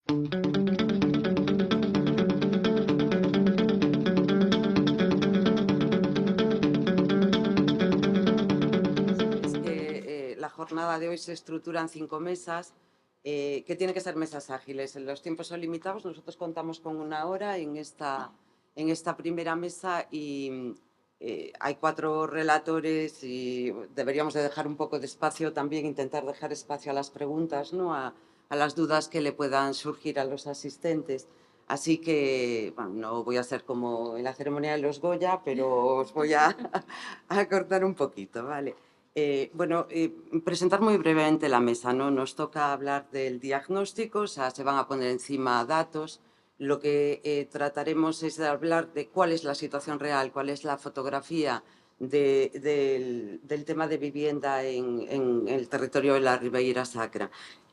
Es que la jornada de hoy se estructura en 5 mesas, que tienen que ser mesas ágiles. Los tiempos son limitados, nosotros contamos con 1 hora en esta primera mesa y hay 4 relatores y deberíamos de dejar un poco de espacio también, intentar dejar espacio a las preguntas, ¿no? A las dudas que le puedan surgir a los asistentes. Así que, bueno, no voy a ser como en la ceremonia de los Goya, pero os voy a cortar un poquito, ¿vale? Presentar muy brevemente la mesa, ¿no? Nos toca hablar del diagnóstico, o sea, se van a poner encima datos. Lo que trataremos es de hablar de cuál es la situación real, cuál es la fotografía del tema de vivienda en el territorio de la Ribeira Sacra.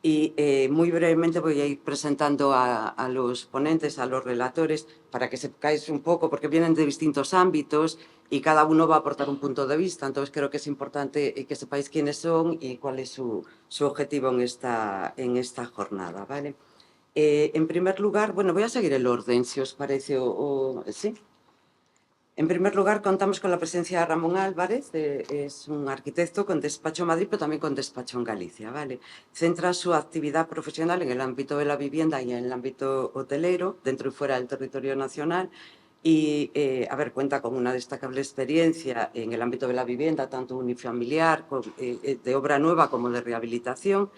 Y muy brevemente voy a ir presentando a los ponentes, a los relatores, para que sepáis un poco, porque vienen de distintos ámbitos y cada uno va a aportar un punto de vista. Entonces creo que es importante que sepáis quiénes son y cuál es su objetivo en esta jornada, ¿vale? En primer lugar, bueno, voy a seguir el orden, si os parece, ¿sí? En primer lugar, contamos con la presencia de Ramón Álvarez, es un arquitecto con despacho en Madrid, pero también con despacho en Galicia, ¿vale? Centra su actividad profesional en el ámbito de la vivienda y en el ámbito hotelero, dentro y fuera del territorio nacional, y, cuenta con una destacable experiencia en el ámbito de la vivienda, tanto unifamiliar, de obra nueva como de rehabilitación,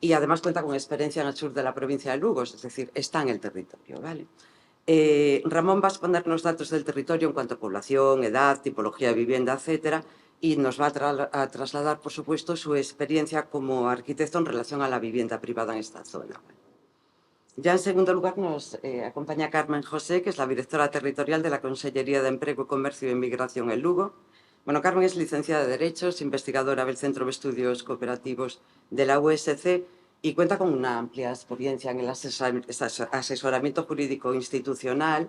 y además cuenta con experiencia en el sur de la provincia de Lugo, es decir, está en el territorio, ¿vale? Ramón va a exponernos datos del territorio en cuanto a población, edad, tipología de vivienda, etcétera, y nos va a trasladar, por supuesto, su experiencia como arquitecto en relación a la vivienda privada en esta zona. Ya en segundo lugar nos acompaña Carmen José, que es la directora territorial de la Consellería de Empleo, Comercio e Inmigración en Lugo. Bueno, Carmen es licenciada de Derechos, investigadora del Centro de Estudios Cooperativos de la USC y cuenta con una amplia experiencia en el asesoramiento jurídico institucional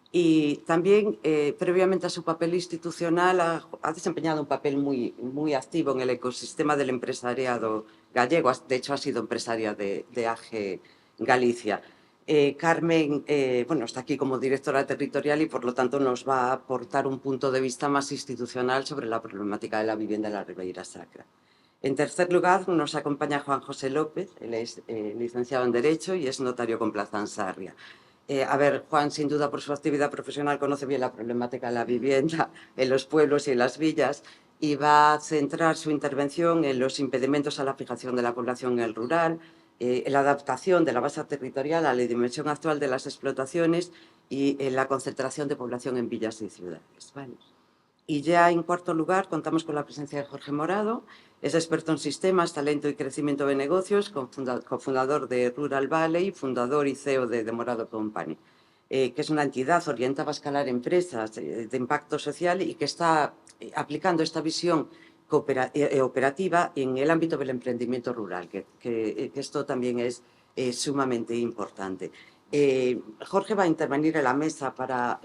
y también, previamente a su papel institucional, ha desempeñado un papel muy activo en el ecosistema del empresariado gallego. De hecho, ha sido empresaria de AGE Galicia. Carmen, está aquí como directora territorial y, por lo tanto, nos va a aportar un punto de vista más institucional sobre la problemática de la vivienda en la Ribeira Sacra. En tercer lugar, nos acompaña Juan José López, él es licenciado en Derecho y es notario con plaza en Sarria. Juan, sin duda, por su actividad profesional, conoce bien la problemática de la vivienda en los pueblos y en las villas y va a centrar su intervención en los impedimentos a la fijación de la población en el rural, en la adaptación de la base territorial a la dimensión actual de las explotaciones y en la concentración de población en villas y ciudades, ¿vale? Y ya en cuarto lugar contamos con la presencia de Jorge Morado, es experto en sistemas, talento y crecimiento de negocios, cofundador de Rural Valley, fundador y CEO de Morado Company, que es una entidad orientada a escalar empresas de impacto social y que está aplicando esta visión operativa en el ámbito del emprendimiento rural, que esto también es sumamente importante. Jorge va a intervenir en la mesa para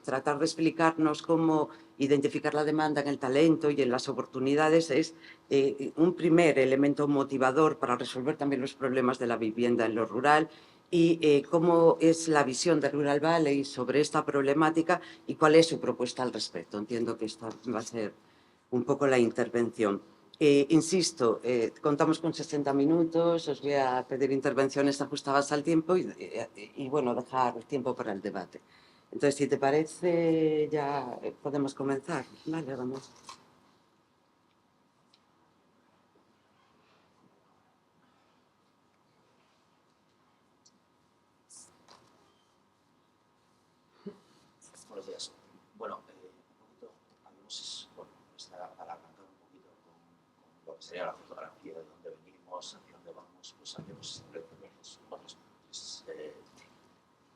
tratar de explicarnos cómo identificar la demanda en el talento y en las oportunidades. Es un primer elemento motivador para resolver también los problemas de la vivienda en lo rural y cómo es la visión de Rural Valley sobre esta problemática y cuál es su propuesta al respecto. Entiendo que esta va a ser un poco la intervención. Insisto, contamos con 60 minutos, os voy a pedir intervenciones ajustadas al tiempo y dejar tiempo para el debate. Entonces, si te parece, ya podemos comenzar. Vale, vamos. Buenos días. Bueno, para arrancar un poquito con lo que sería la fotografía de dónde venimos, hacia dónde vamos, pues haremos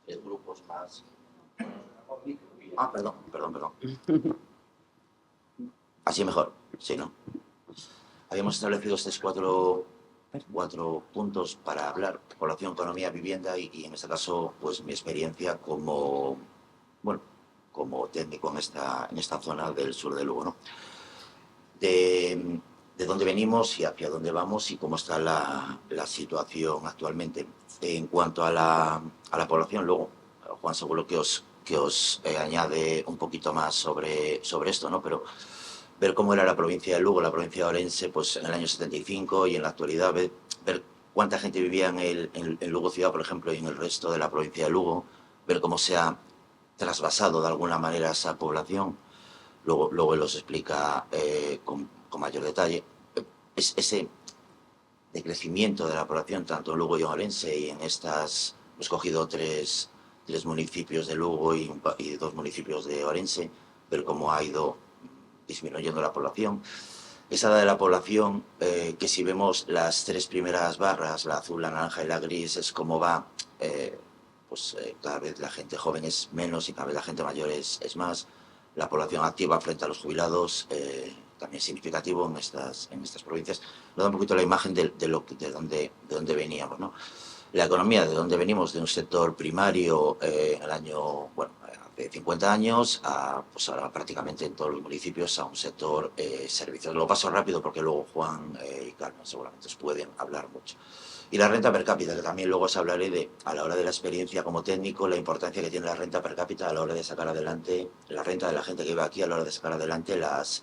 tres grupos más. Perdón. Así mejor, sí, ¿no? Habíamos establecido estos cuatro puntos para hablar: población, economía, vivienda y en este caso, pues mi experiencia como técnico en esta zona del sur de Lugo, ¿no? de dónde venimos y hacia dónde vamos y cómo está la situación actualmente. En cuanto a la población, luego, Juan seguro que os añade un poquito más sobre esto, ¿no? Pero ver cómo era la provincia de Lugo, la provincia de Orense, pues en el año 75 y en la actualidad, ver cuánta gente vivía en Lugo ciudad, por ejemplo, y en el resto de la provincia de Lugo, ver cómo se ha trasvasado de alguna manera esa población. Luego él los explica con mayor detalle. Ese decrecimiento de la población, tanto en Lugo y en Orense, y en estas, hemos cogido tres municipios de Lugo y 2 municipios de Orense, ver cómo ha ido disminuyendo la población. Esa edad de la población, que si vemos las 3 primeras barras, la azul, la naranja y la gris, es como va, cada vez la gente joven es menos y cada vez la gente mayor es más. La población activa frente a los jubilados, también significativo en estas provincias. Nos da un poquito la imagen de dónde veníamos, ¿no? La economía, de dónde venimos, de un sector primario en el año, hace 50 años, pues ahora prácticamente en todos los municipios a un sector servicios. Lo paso rápido porque luego Juan y Carmen seguramente os pueden hablar mucho. Y la renta per cápita, que también luego os hablaré a la hora de la experiencia como técnico, la importancia que tiene la renta per cápita a la hora de sacar adelante la renta de la gente que vive aquí, a la hora de sacar adelante las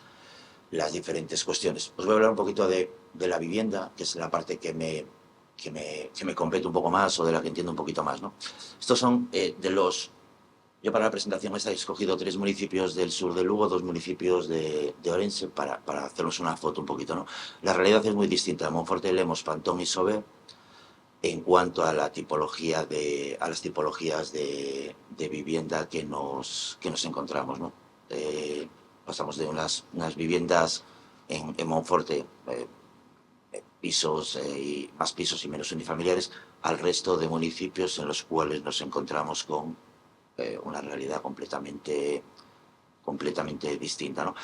diferentes cuestiones. Os voy a hablar un poquito de la vivienda, que es la parte que me compete un poco más o de la que entiendo un poquito más, ¿no? Estos son yo para la presentación esta he escogido 3 municipios del sur de Lugo, 2 municipios de Orense para hacernos una foto un poquito, ¿no? La realidad es muy distinta. Monforte, Lemos, Pantón y Sobe, en cuanto a las tipologías de vivienda que nos encontramos, ¿no? Pasamos de unas viviendas en Monforte, pisos y más pisos y menos unifamiliares, al resto de municipios en los cuales nos encontramos con una realidad completamente distinta, ¿no?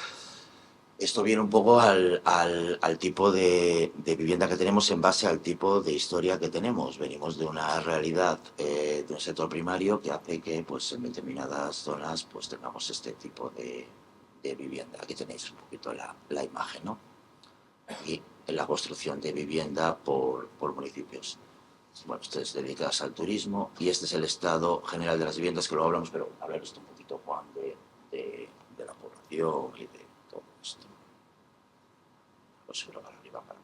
Esto viene un poco al tipo de vivienda que tenemos en base al tipo de historia que tenemos. Venimos de una realidad de un sector primario que hace que pues, en determinadas zonas pues, tengamos este tipo de vivienda. Aquí tenéis un poquito la imagen, ¿no? Aquí en la construcción de vivienda por municipios. Bueno, ustedes dedicadas al turismo y este es el estado general de las viviendas, que lo hablamos, pero hablar esto un poquito, Juan, de la población y de todo esto. Lo subirlo para arriba para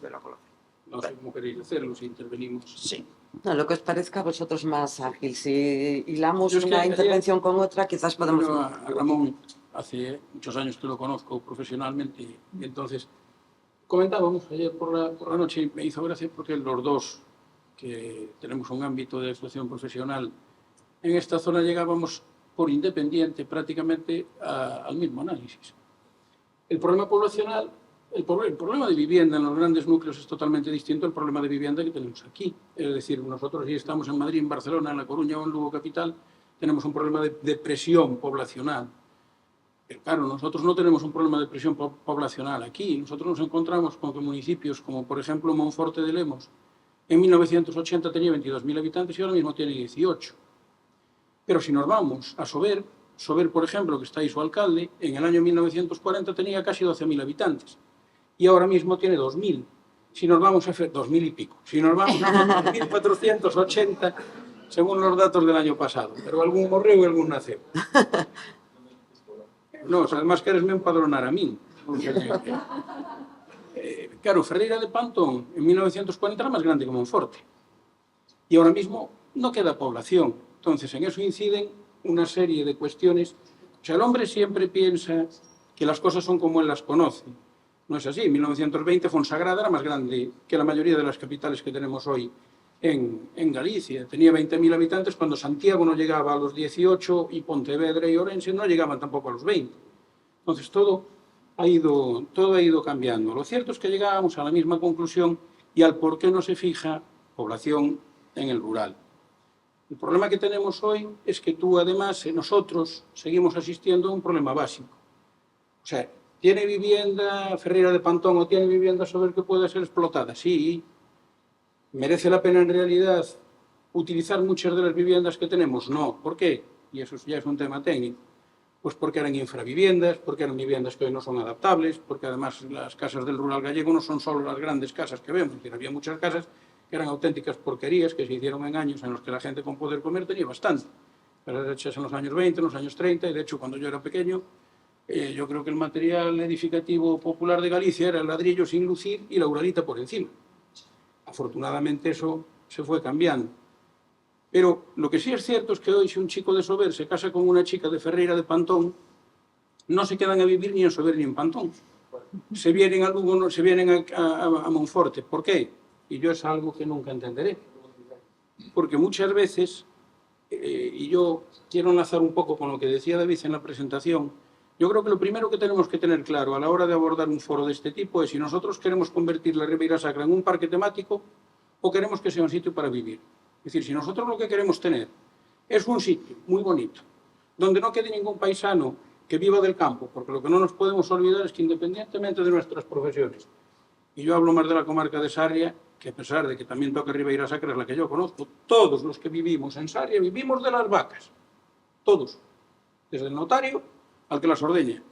de la población. No sé cómo queréis hacerlo, si intervenimos. Sí. No, lo que os parezca a vosotros más ágil. Si hilamos Es que una ayer, intervención con otra, quizás podemos... A Ramón, hace muchos años que lo conozco profesionalmente, y entonces comentábamos ayer por la noche, y me hizo gracia porque los dos, que tenemos un ámbito de actuación profesional, en esta zona llegábamos por independiente prácticamente al mismo análisis. El problema poblacional, el problema de vivienda en los grandes núcleos es totalmente distinto al problema de vivienda que tenemos aquí. Es decir, nosotros si estamos en Madrid, en Barcelona, en La Coruña o en Lugo capital, tenemos un problema de presión poblacional. Pero claro, nosotros no tenemos un problema de presión poblacional aquí. Nosotros nos encontramos con que municipios como, por ejemplo, Monforte de Lemos, en 1980 tenía 22.000 habitantes y ahora mismo tiene 18. Pero si nos vamos a Sober, por ejemplo, que está ahí su alcalde, en el año 1940 tenía casi 12.000 habitantes y ahora mismo tiene 2.000. Si nos vamos a 2.000 y pico. Si nos vamos a 2.480, según los datos del año pasado. Pero algún morreu y algún naceu. No, además queresme empadronar a mí. Claro, Ferreira de Pantón en 1940 era más grande que Monforte. Y ahora mismo no queda población. Entonces, en eso inciden una serie de cuestiones. O sea, el hombre siempre piensa que las cosas son como él las conoce. No es así. En 1920 Fonsagrada era más grande que la mayoría de las capitales que tenemos hoy en Galicia. Tenía 20.000 habitantes cuando Santiago no llegaba a los 18 y Pontevedra y Orense no llegaban tampoco a los 20. Entonces todo ha ido cambiando. Lo cierto es que llegábamos a la misma conclusión y al por qué no se fija población en el rural. El problema que tenemos hoy es que tú, además, nosotros seguimos asistiendo a un problema básico. O sea, ¿tiene vivienda Ferreira de Pantón o tiene vivienda Sober que pueda ser explotada? Sí, ¿Merece la pena en realidad utilizar muchas de las viviendas que tenemos? No. ¿Por qué? Y eso ya es un tema técnico. Pues porque eran infraviviendas, porque eran viviendas que hoy no son adaptables, porque además las casas del rural gallego no son solo las grandes casas que vemos, sino había muchas casas que eran auténticas porquerías que se hicieron en años en los que la gente con poder comer tenía bastante. Las hechas en los años 20, en los años 30, y de hecho cuando yo era pequeño, yo creo que el material edificativo popular de Galicia era el ladrillo sin lucir y la uralita por encima. Afortunadamente eso se fue cambiando. Pero lo que sí es cierto es que hoy si un chico de Sober se casa con una chica de Ferreira de Pantón, no se quedan a vivir ni en Sober ni en Pantón. Se vienen a Lugo, se vienen a Monforte. ¿Por qué? Y yo es algo que nunca entenderé. Porque muchas veces, y yo quiero enlazar un poco con lo que decía David en la presentación, yo creo que lo primero que tenemos que tener claro a la hora de abordar un foro de este tipo es si nosotros queremos convertir la Ribeira Sacra en un parque temático o queremos que sea un sitio para vivir. Es decir, si nosotros lo que queremos tener es un sitio muy bonito, donde no quede ningún paisano que viva del campo, porque lo que no nos podemos olvidar es que independientemente de nuestras profesiones, y yo hablo más de la comarca de Sarria, que a pesar de que también toca Ribeira Sacra, es la que yo conozco, todos los que vivimos en Sarria vivimos de las vacas, todos, desde el notario al que las ordeña.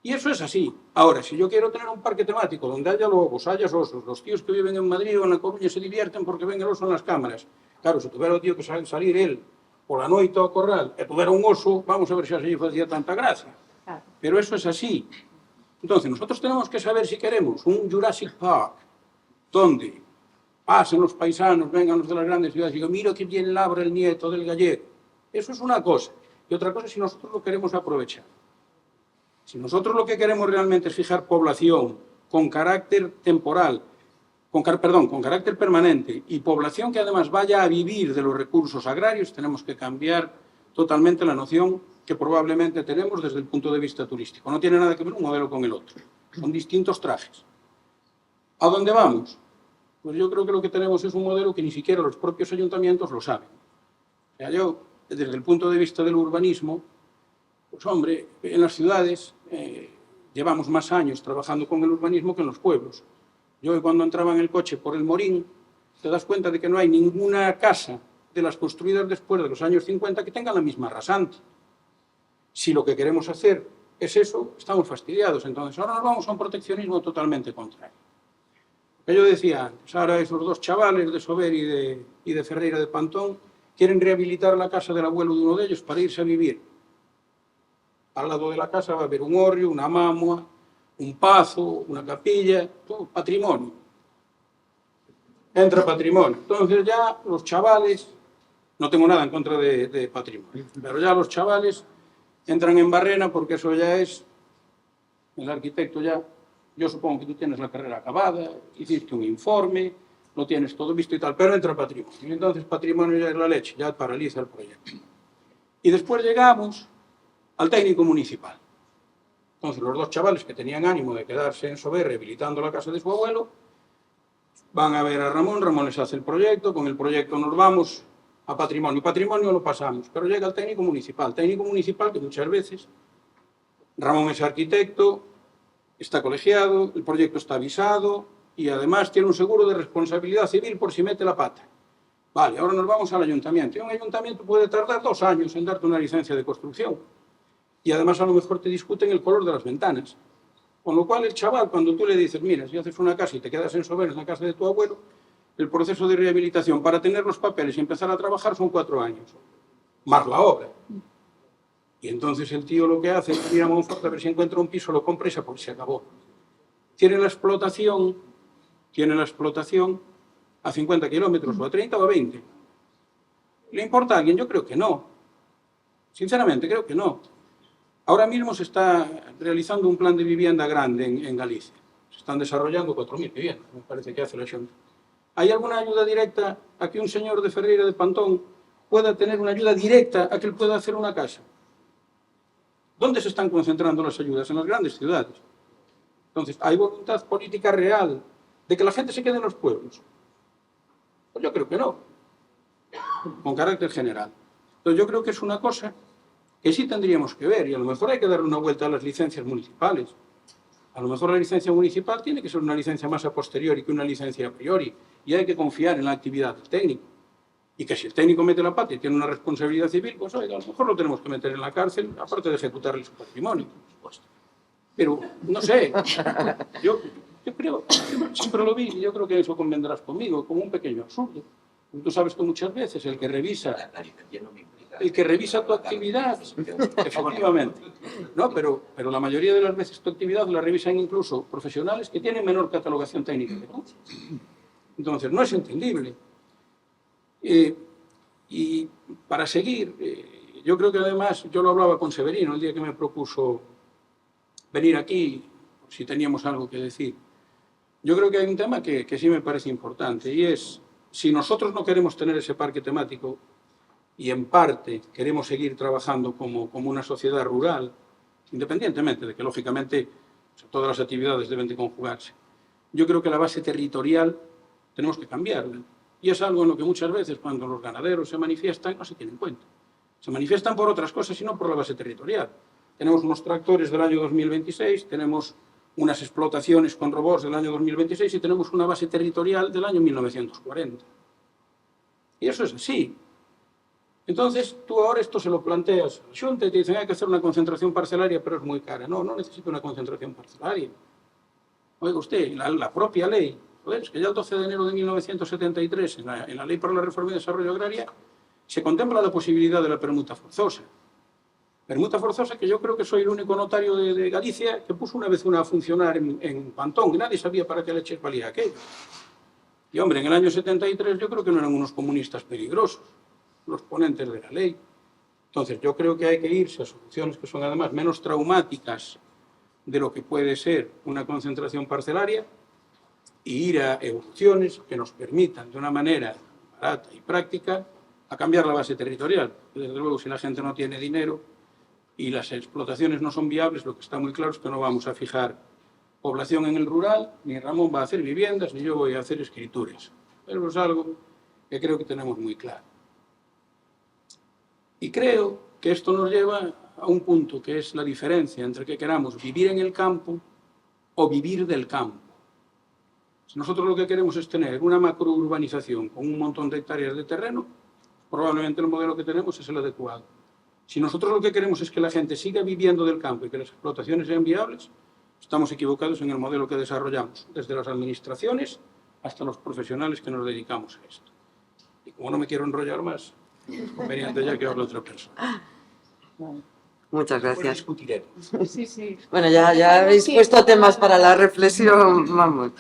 Y eso es así. Ahora, si yo quiero tener un parque temático donde haya lobos, haya osos, los tíos que viven en Madrid o en La Coruña se divierten porque ven el oso en las cámaras. Claro, se tuviera o tío que salir él pola noite ao corral e tuviera un oso, vamos a ver se así facía tanta gracia. Pero eso es así. Entonces, nosotros tenemos que saber si queremos un Jurassic Park donde pasen los paisanos, vengan los de las grandes ciudades y digan, mira que bien labra el nieto del gallego. Eso es una cosa. Y otra cosa es si nosotros lo queremos aprovechar. Si nosotros lo que queremos realmente es fijar población con carácter temporal, con carácter permanente y población que además vaya a vivir de los recursos agrarios, tenemos que cambiar totalmente la noción que probablemente tenemos desde el punto de vista turístico. No tiene nada que ver un modelo con el otro. Son distintos trajes. ¿A dónde vamos? Pues yo creo que lo que tenemos es un modelo que ni siquiera los propios ayuntamientos lo saben. O sea, yo, desde el punto de vista del urbanismo, pues hombre, en las ciudades llevamos más años trabajando con el urbanismo que en los pueblos. Yo cuando entraba en el coche por el Morín, te das cuenta de que no hay ninguna casa de las construidas después de los años 50 que tenga la misma rasante. Si lo que queremos hacer es eso, estamos fastidiados. Entonces ahora nos vamos a un proteccionismo totalmente contrario. Lo que yo decía antes, ahora esos dos chavales de Sober y de Ferreira de Pantón quieren rehabilitar la casa del abuelo de uno de ellos para irse a vivir. Al lado de la casa va a haber un hórreo, una mamua, un pazo, una capilla, todo patrimonio. Entra patrimonio. Entonces ya los chavales, no tengo nada en contra de patrimonio, pero ya los chavales entran en barrena porque eso ya es, el arquitecto ya, yo supongo que tú tienes la carrera acabada, hiciste un informe, lo tienes todo visto y tal, pero entra patrimonio. Y entonces patrimonio ya es la leche, ya paraliza el proyecto. Y después llegamos al técnico municipal. Entonces los dos chavales que tenían ánimo de quedarse en Sober rehabilitando la casa de su abuelo, van a ver a Ramón, Ramón les hace el proyecto, con el proyecto nos vamos a patrimonio. Patrimonio lo pasamos, pero llega el técnico municipal que muchas veces, Ramón es arquitecto, está colegiado, el proyecto está avisado y además tiene un seguro de responsabilidad civil por si mete la pata. Vale, ahora nos vamos al ayuntamiento. Y un ayuntamiento puede tardar 2 años en darte una licencia de construcción. Y además a lo mejor te discuten el color de las ventanas. Con lo cual el chaval, cuando tú le dices, mira, si haces una casa y te quedas en Sober, en la casa de tu abuelo, el proceso de rehabilitación para tener los papeles y empezar a trabajar son 4 años. Más la obra. Y entonces el tío lo que hace es ir a Monforte a ver si encuentra un piso, lo compra y se acabó. Tiene la explotación a 50 kilómetros, o a 30 o a 20. ¿Le importa a alguien? Yo creo que no. Sinceramente, creo que no. Ahora mismo se está realizando un plan de vivienda grande en Galicia. Se están desarrollando 4.000 viviendas, me parece que hace la Xunta. ¿Hay alguna ayuda directa a que un señor de Ferreira de Pantón pueda tener una ayuda directa a que él pueda hacer una casa? ¿Dónde se están concentrando las ayudas? En las grandes ciudades. Entonces, ¿hay voluntad política real de que la gente se quede en los pueblos? Pues yo creo que no, con carácter general. Entonces yo creo que es una cosa que sí tendríamos que ver, y a lo mejor hay que darle una vuelta a las licencias municipales. A lo mejor la licencia municipal tiene que ser una licencia más a posteriori que una licencia a priori, y hay que confiar en la actividad del técnico. Y que si el técnico mete la pata y tiene una responsabilidad civil, pues oiga, a lo mejor lo tenemos que meter en la cárcel, aparte de ejecutarle su patrimonio. Pero, no sé, yo creo, siempre lo vi, y yo creo que eso convendrás conmigo, como un pequeño absurdo. Tú sabes que muchas veces el que revisa tu actividad, efectivamente, ¿no? Pero la mayoría de las veces tu actividad la revisan incluso profesionales que tienen menor catalogación técnica que tú. Entonces, no es entendible. Y para seguir, yo creo que además, yo lo hablaba con Severino el día que me propuso venir aquí, si teníamos algo que decir. Yo creo que hay un tema que sí me parece importante, y es, si nosotros no queremos tener ese parque temático, y en parte queremos seguir trabajando como una sociedad rural, independientemente de que, lógicamente, todas las actividades deben de conjugarse, yo creo que la base territorial tenemos que cambiarla. Y es algo en lo que muchas veces, cuando los ganaderos se manifiestan, no se tienen en cuenta. Se manifiestan por otras cosas y no por la base territorial. Tenemos unos tractores del año 2026, tenemos unas explotaciones con robots del año 2026 y tenemos una base territorial del año 1940. Y eso es así. Entonces, tú ahora esto se lo planteas a la Xunta y te dicen hay que hacer una concentración parcelaria, pero es muy cara. No, no necesito una concentración parcelaria. Oiga usted, la propia ley, joder, es que ya el 12 de enero de 1973, en la Ley para la Reforma y Desarrollo Agraria, se contempla la posibilidad de la permuta forzosa. Permuta forzosa que yo creo que soy el único notario de Galicia que puso una vez una a funcionar en Pantón, que nadie sabía para qué leches valía aquello. Y hombre, en el año 73 yo creo que no eran unos comunistas peligrosos los ponentes de la ley. Entonces yo creo que hay que irse a soluciones que son además menos traumáticas de lo que puede ser una concentración parcelaria e ir a evoluciones que nos permitan de una manera barata y práctica a cambiar la base territorial. Desde luego, si la gente no tiene dinero y las explotaciones no son viables, lo que está muy claro es que no vamos a fijar población en el rural, ni Ramón va a hacer viviendas, ni yo voy a hacer escrituras. Pero es algo que creo que tenemos muy claro. Y creo que esto nos lleva a un punto que es la diferencia entre que queramos vivir en el campo o vivir del campo. Si nosotros lo que queremos es tener una macrourbanización con un montón de hectáreas de terreno, probablemente el modelo que tenemos es el adecuado. Si nosotros lo que queremos es que la gente siga viviendo del campo y que las explotaciones sean viables, estamos equivocados en el modelo que desarrollamos, desde las administraciones hasta los profesionales que nos dedicamos a esto. Y como no me quiero enrollar más, es conveniente ya que hable otra persona. Muchas gracias. Discutiremos. Sí, sí. Bueno, ya habéis puesto temas para la reflexión, vamos.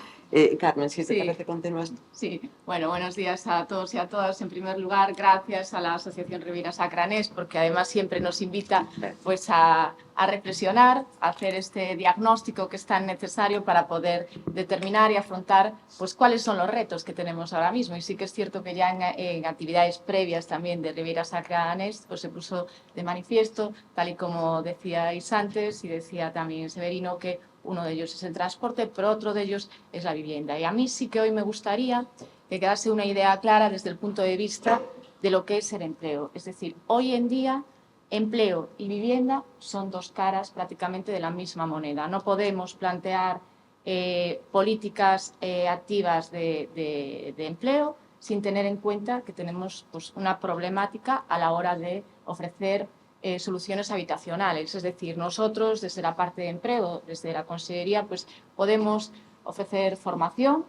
Carmen, si te Sí. parece, continúas. Sí, bueno, buenos días a todos y a todas. En primer lugar, gracias a la Asociación Ribeira Sacra Nés, porque además siempre nos invita pues, a reflexionar, a hacer este diagnóstico que es tan necesario para poder determinar y afrontar pues, cuáles son los retos que tenemos ahora mismo. Y sí que es cierto que ya en actividades previas también de Ribeira Sacra Nés pues, se puso de manifiesto, tal y como decíais antes y decía también Severino, que uno de ellos es el transporte, pero otro de ellos es la vivienda. Y a mí sí que hoy me gustaría que quedase una idea clara desde el punto de vista de lo que es el empleo. Es decir, hoy en día, empleo y vivienda son dos caras prácticamente de la misma moneda. No podemos plantear políticas activas de empleo sin tener en cuenta que tenemos pues, una problemática a la hora de ofrecer soluciones habitacionales. Es decir, nosotros desde la parte de empleo, desde la Consellería, pues podemos ofrecer formación,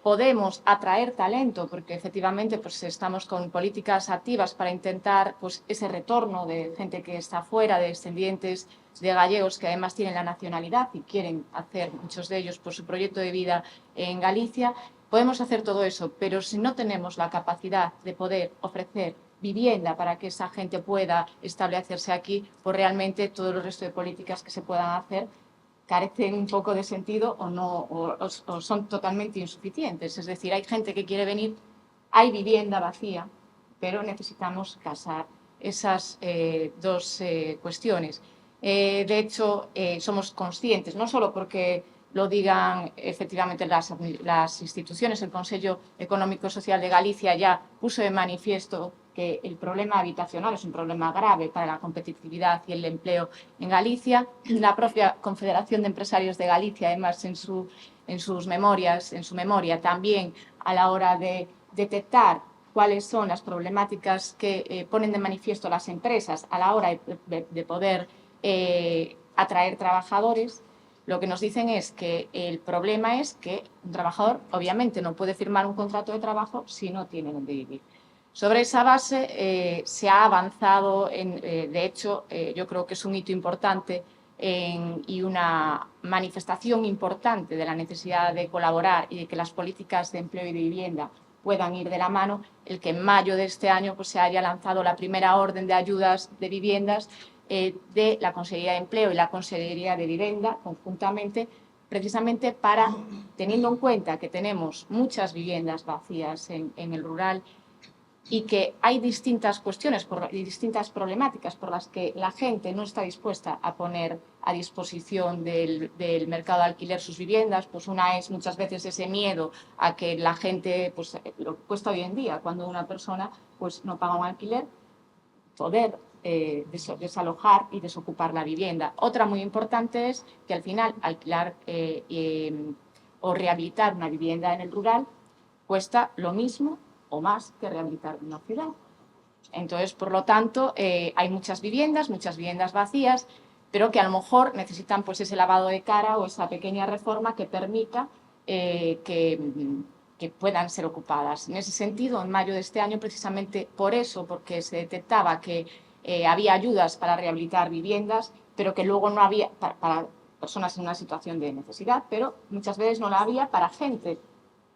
podemos atraer talento, porque efectivamente pues, estamos con políticas activas para intentar pues, ese retorno de gente que está fuera, de descendientes de gallegos que además tienen la nacionalidad y quieren hacer, muchos de ellos, por su proyecto de vida en Galicia. Podemos hacer todo eso, pero si no tenemos la capacidad de poder ofrecer vivienda para que esa gente pueda establecerse aquí, pues realmente todo el resto de políticas que se puedan hacer carecen un poco de sentido o, no, o son totalmente insuficientes. Es decir, hay gente que quiere venir, hay vivienda vacía, pero necesitamos casar esas dos cuestiones. De hecho, somos conscientes, no solo porque lo digan efectivamente las instituciones, el Consejo Económico y Social de Galicia ya puso de manifiesto que el problema habitacional es un problema grave para la competitividad y el empleo en Galicia. La propia Confederación de Empresarios de Galicia, además, en su memoria, también a la hora de detectar cuáles son las problemáticas que ponen de manifiesto las empresas a la hora de poder atraer trabajadores, lo que nos dicen es que el problema es que un trabajador obviamente no puede firmar un contrato de trabajo si no tiene donde vivir. Sobre esa base se ha avanzado, de hecho, yo creo que es un hito importante y una manifestación importante de la necesidad de colaborar y de que las políticas de empleo y de vivienda puedan ir de la mano, el que en mayo de este año pues, se haya lanzado la primera orden de ayudas de viviendas de la Consellería de Empleo y la Consellería de Vivienda conjuntamente, precisamente para, teniendo en cuenta que tenemos muchas viviendas vacías en el rural y que hay distintas cuestiones y distintas problemáticas por las que la gente no está dispuesta a poner a disposición del mercado de alquiler sus viviendas, pues una es muchas veces ese miedo a que la gente, pues lo que cuesta hoy en día, cuando una persona pues no paga un alquiler, poder desalojar y desocupar la vivienda. Otra muy importante es que al final alquilar o rehabilitar una vivienda en el rural cuesta lo mismo o más que rehabilitar una ciudad. Entonces, por lo tanto, hay muchas viviendas vacías, pero que a lo mejor necesitan pues, ese lavado de cara o esa pequeña reforma que permita que puedan ser ocupadas. En ese sentido, en mayo de este año, precisamente por eso, porque se detectaba que había ayudas para rehabilitar viviendas, pero que luego no había para personas en una situación de necesidad, pero muchas veces no la había para gente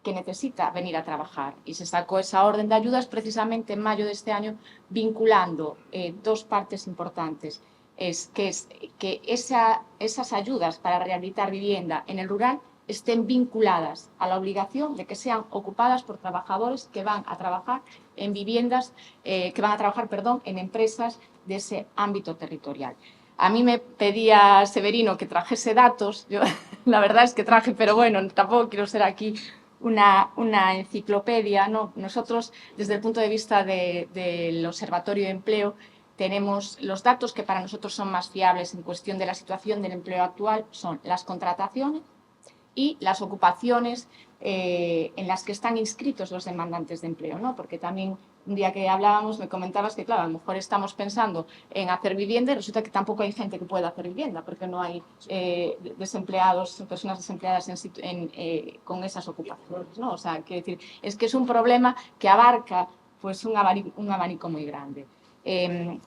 que necesita venir a trabajar. Y se sacó esa orden de ayudas precisamente en mayo de este año, vinculando dos partes importantes. Que esas ayudas para rehabilitar vivienda en el rural estén vinculadas a la obligación de que sean ocupadas por trabajadores que van a trabajar en viviendas, en empresas de ese ámbito territorial. A mí me pedía Severino que trajese datos, yo la verdad es que traje, pero bueno, tampoco quiero ser aquí una enciclopedia, ¿no? Nosotros, desde el punto de vista del Observatorio de Empleo, tenemos los datos que para nosotros son más fiables en cuestión de la situación del empleo actual, son las contrataciones y las ocupaciones en las que están inscritos los demandantes de empleo, ¿no? Porque también un día que hablábamos me comentabas que, claro, a lo mejor estamos pensando en hacer vivienda y resulta que tampoco hay gente que pueda hacer vivienda porque no hay desempleados, personas desempleadas con esas ocupaciones, ¿no? O sea, quiero decir, es que es un problema que abarca pues, un abanico muy grande.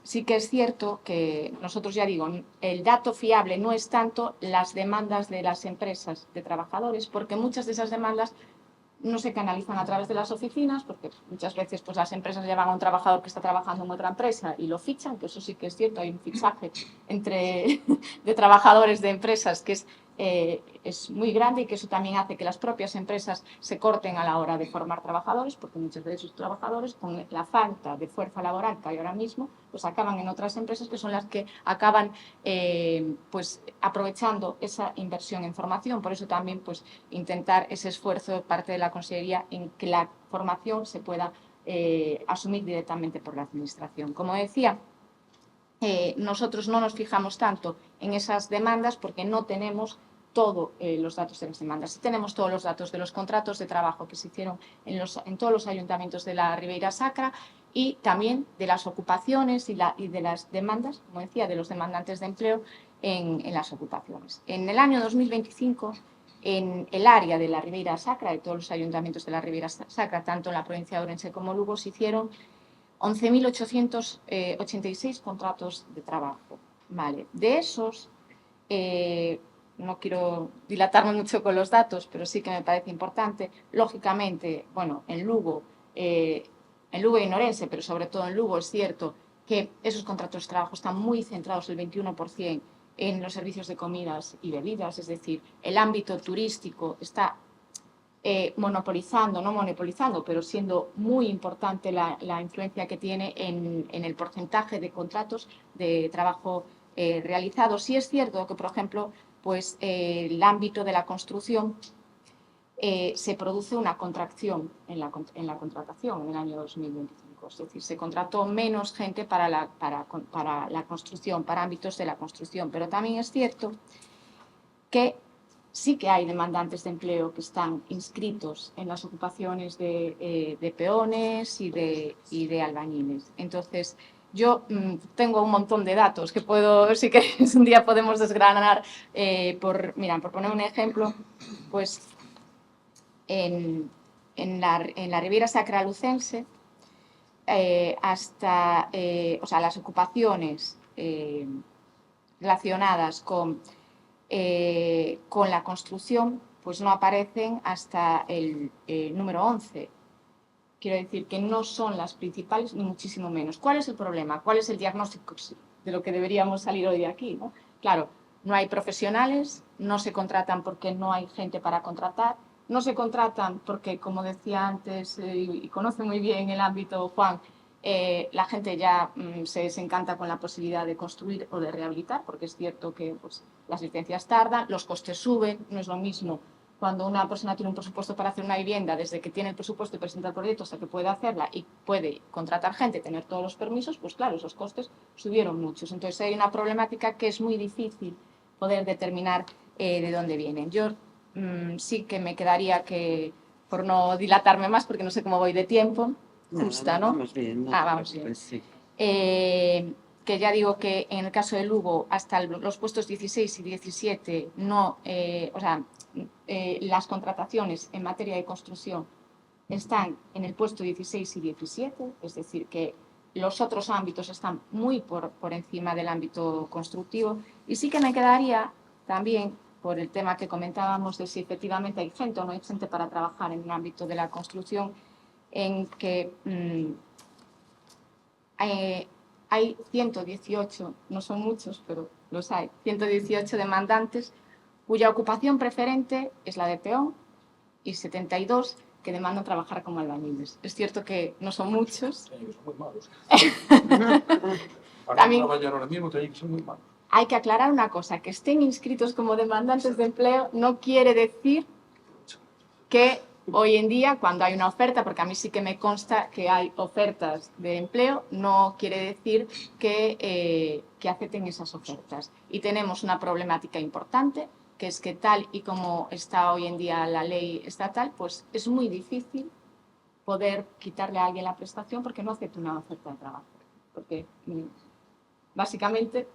Sí que es cierto que nosotros, ya digo, el dato fiable no es tanto las demandas de las empresas de trabajadores, porque muchas de esas demandas no se canalizan a través de las oficinas, porque muchas veces pues, las empresas llevan a un trabajador que está trabajando en otra empresa y lo fichan, que eso sí que es cierto, hay un fichaje de trabajadores de empresas que es muy grande y que eso también hace que las propias empresas se corten a la hora de formar trabajadores, porque muchos de esos trabajadores, con la falta de fuerza laboral que hay ahora mismo, pues acaban en otras empresas que son las que acaban pues aprovechando esa inversión en formación. Por eso también pues intentar ese esfuerzo de parte de la Consellería en que la formación se pueda asumir directamente por la Administración. Como decía, nosotros no nos fijamos tanto en esas demandas porque no tenemos todos los datos de las demandas. Sí tenemos todos los datos de los contratos de trabajo que se hicieron en todos los ayuntamientos de la Ribeira Sacra y también de las ocupaciones y de las demandas, como decía, de los demandantes de empleo en las ocupaciones. En el año 2025, en el área de la Ribeira Sacra, de todos los ayuntamientos de la Ribeira Sacra, tanto en la provincia de Ourense como Lugo, se hicieron 11.886 contratos de trabajo. Vale. De esos, no quiero dilatarme mucho con los datos, pero sí que me parece importante, lógicamente, bueno, en Lugo y en Ourense, pero sobre todo en Lugo, es cierto que esos contratos de trabajo están muy centrados, el 21%, en los servicios de comidas y bebidas, es decir, el ámbito turístico está monopolizando, pero siendo muy importante la influencia que tiene en el porcentaje de contratos de trabajo realizados. Sí es cierto que, por ejemplo, pues, el ámbito de la construcción se produce una contracción en la contratación en el año 2025. diagnóstico, es decir, se contrató menos gente para la construcción, para ámbitos de la construcción, pero también es cierto que sí que hay demandantes de empleo que están inscritos en las ocupaciones de peones y de albañiles. Entonces, yo tengo un montón de datos que puedo, si queréis, un día podemos desgranar. Por poner un ejemplo, pues en la Riviera Sacra lucense, las ocupaciones relacionadas con la construcción, pues no aparecen hasta el número 11. Quiero decir que no son las principales, ni muchísimo menos. ¿Cuál es el problema? ¿Cuál es el diagnóstico de lo que deberíamos salir hoy de aquí, ¿no? Claro, no hay profesionales, no se contratan porque no hay gente para contratar, no se contratan porque, como decía antes, y conoce muy bien el ámbito Juan, la gente ya se desencanta con la posibilidad de construir o de rehabilitar, porque es cierto que pues, las licencias tardan, los costes suben, no es lo mismo cuando una persona tiene un presupuesto para hacer una vivienda, desde que tiene el presupuesto y presenta el proyecto hasta que puede hacerla y puede contratar gente, tener todos los permisos, pues claro, esos costes subieron muchos. Entonces hay una problemática que es muy difícil poder determinar de dónde vienen. Yo sí que me quedaría que, por no dilatarme más, porque no sé cómo voy de tiempo, justa, ¿no? Vamos bien. Vamos bien. Pues sí. Que ya digo que en el caso de Lugo, hasta los puestos 16 y 17, las contrataciones en materia de construcción están en el puesto 16 y 17, es decir, que los otros ámbitos están muy por encima del ámbito constructivo. Y sí que me quedaría también, por el tema que comentábamos de si efectivamente hay gente o no hay gente para trabajar en un ámbito de la construcción, en que hay 118, no son muchos, pero los hay, 118 demandantes cuya ocupación preferente es la de peón y 72 que demandan trabajar como albañiles. Es cierto que no son muchos. Son muy malos. También trabajar ahora mismo son muy malos. Hay que aclarar una cosa, que estén inscritos como demandantes de empleo no quiere decir que hoy en día, cuando hay una oferta, porque a mí sí que me consta que hay ofertas de empleo, no quiere decir que acepten esas ofertas. Y tenemos una problemática importante, que es que tal y como está hoy en día la ley estatal, pues es muy difícil poder quitarle a alguien la prestación porque no acepta una oferta de trabajo. Porque básicamente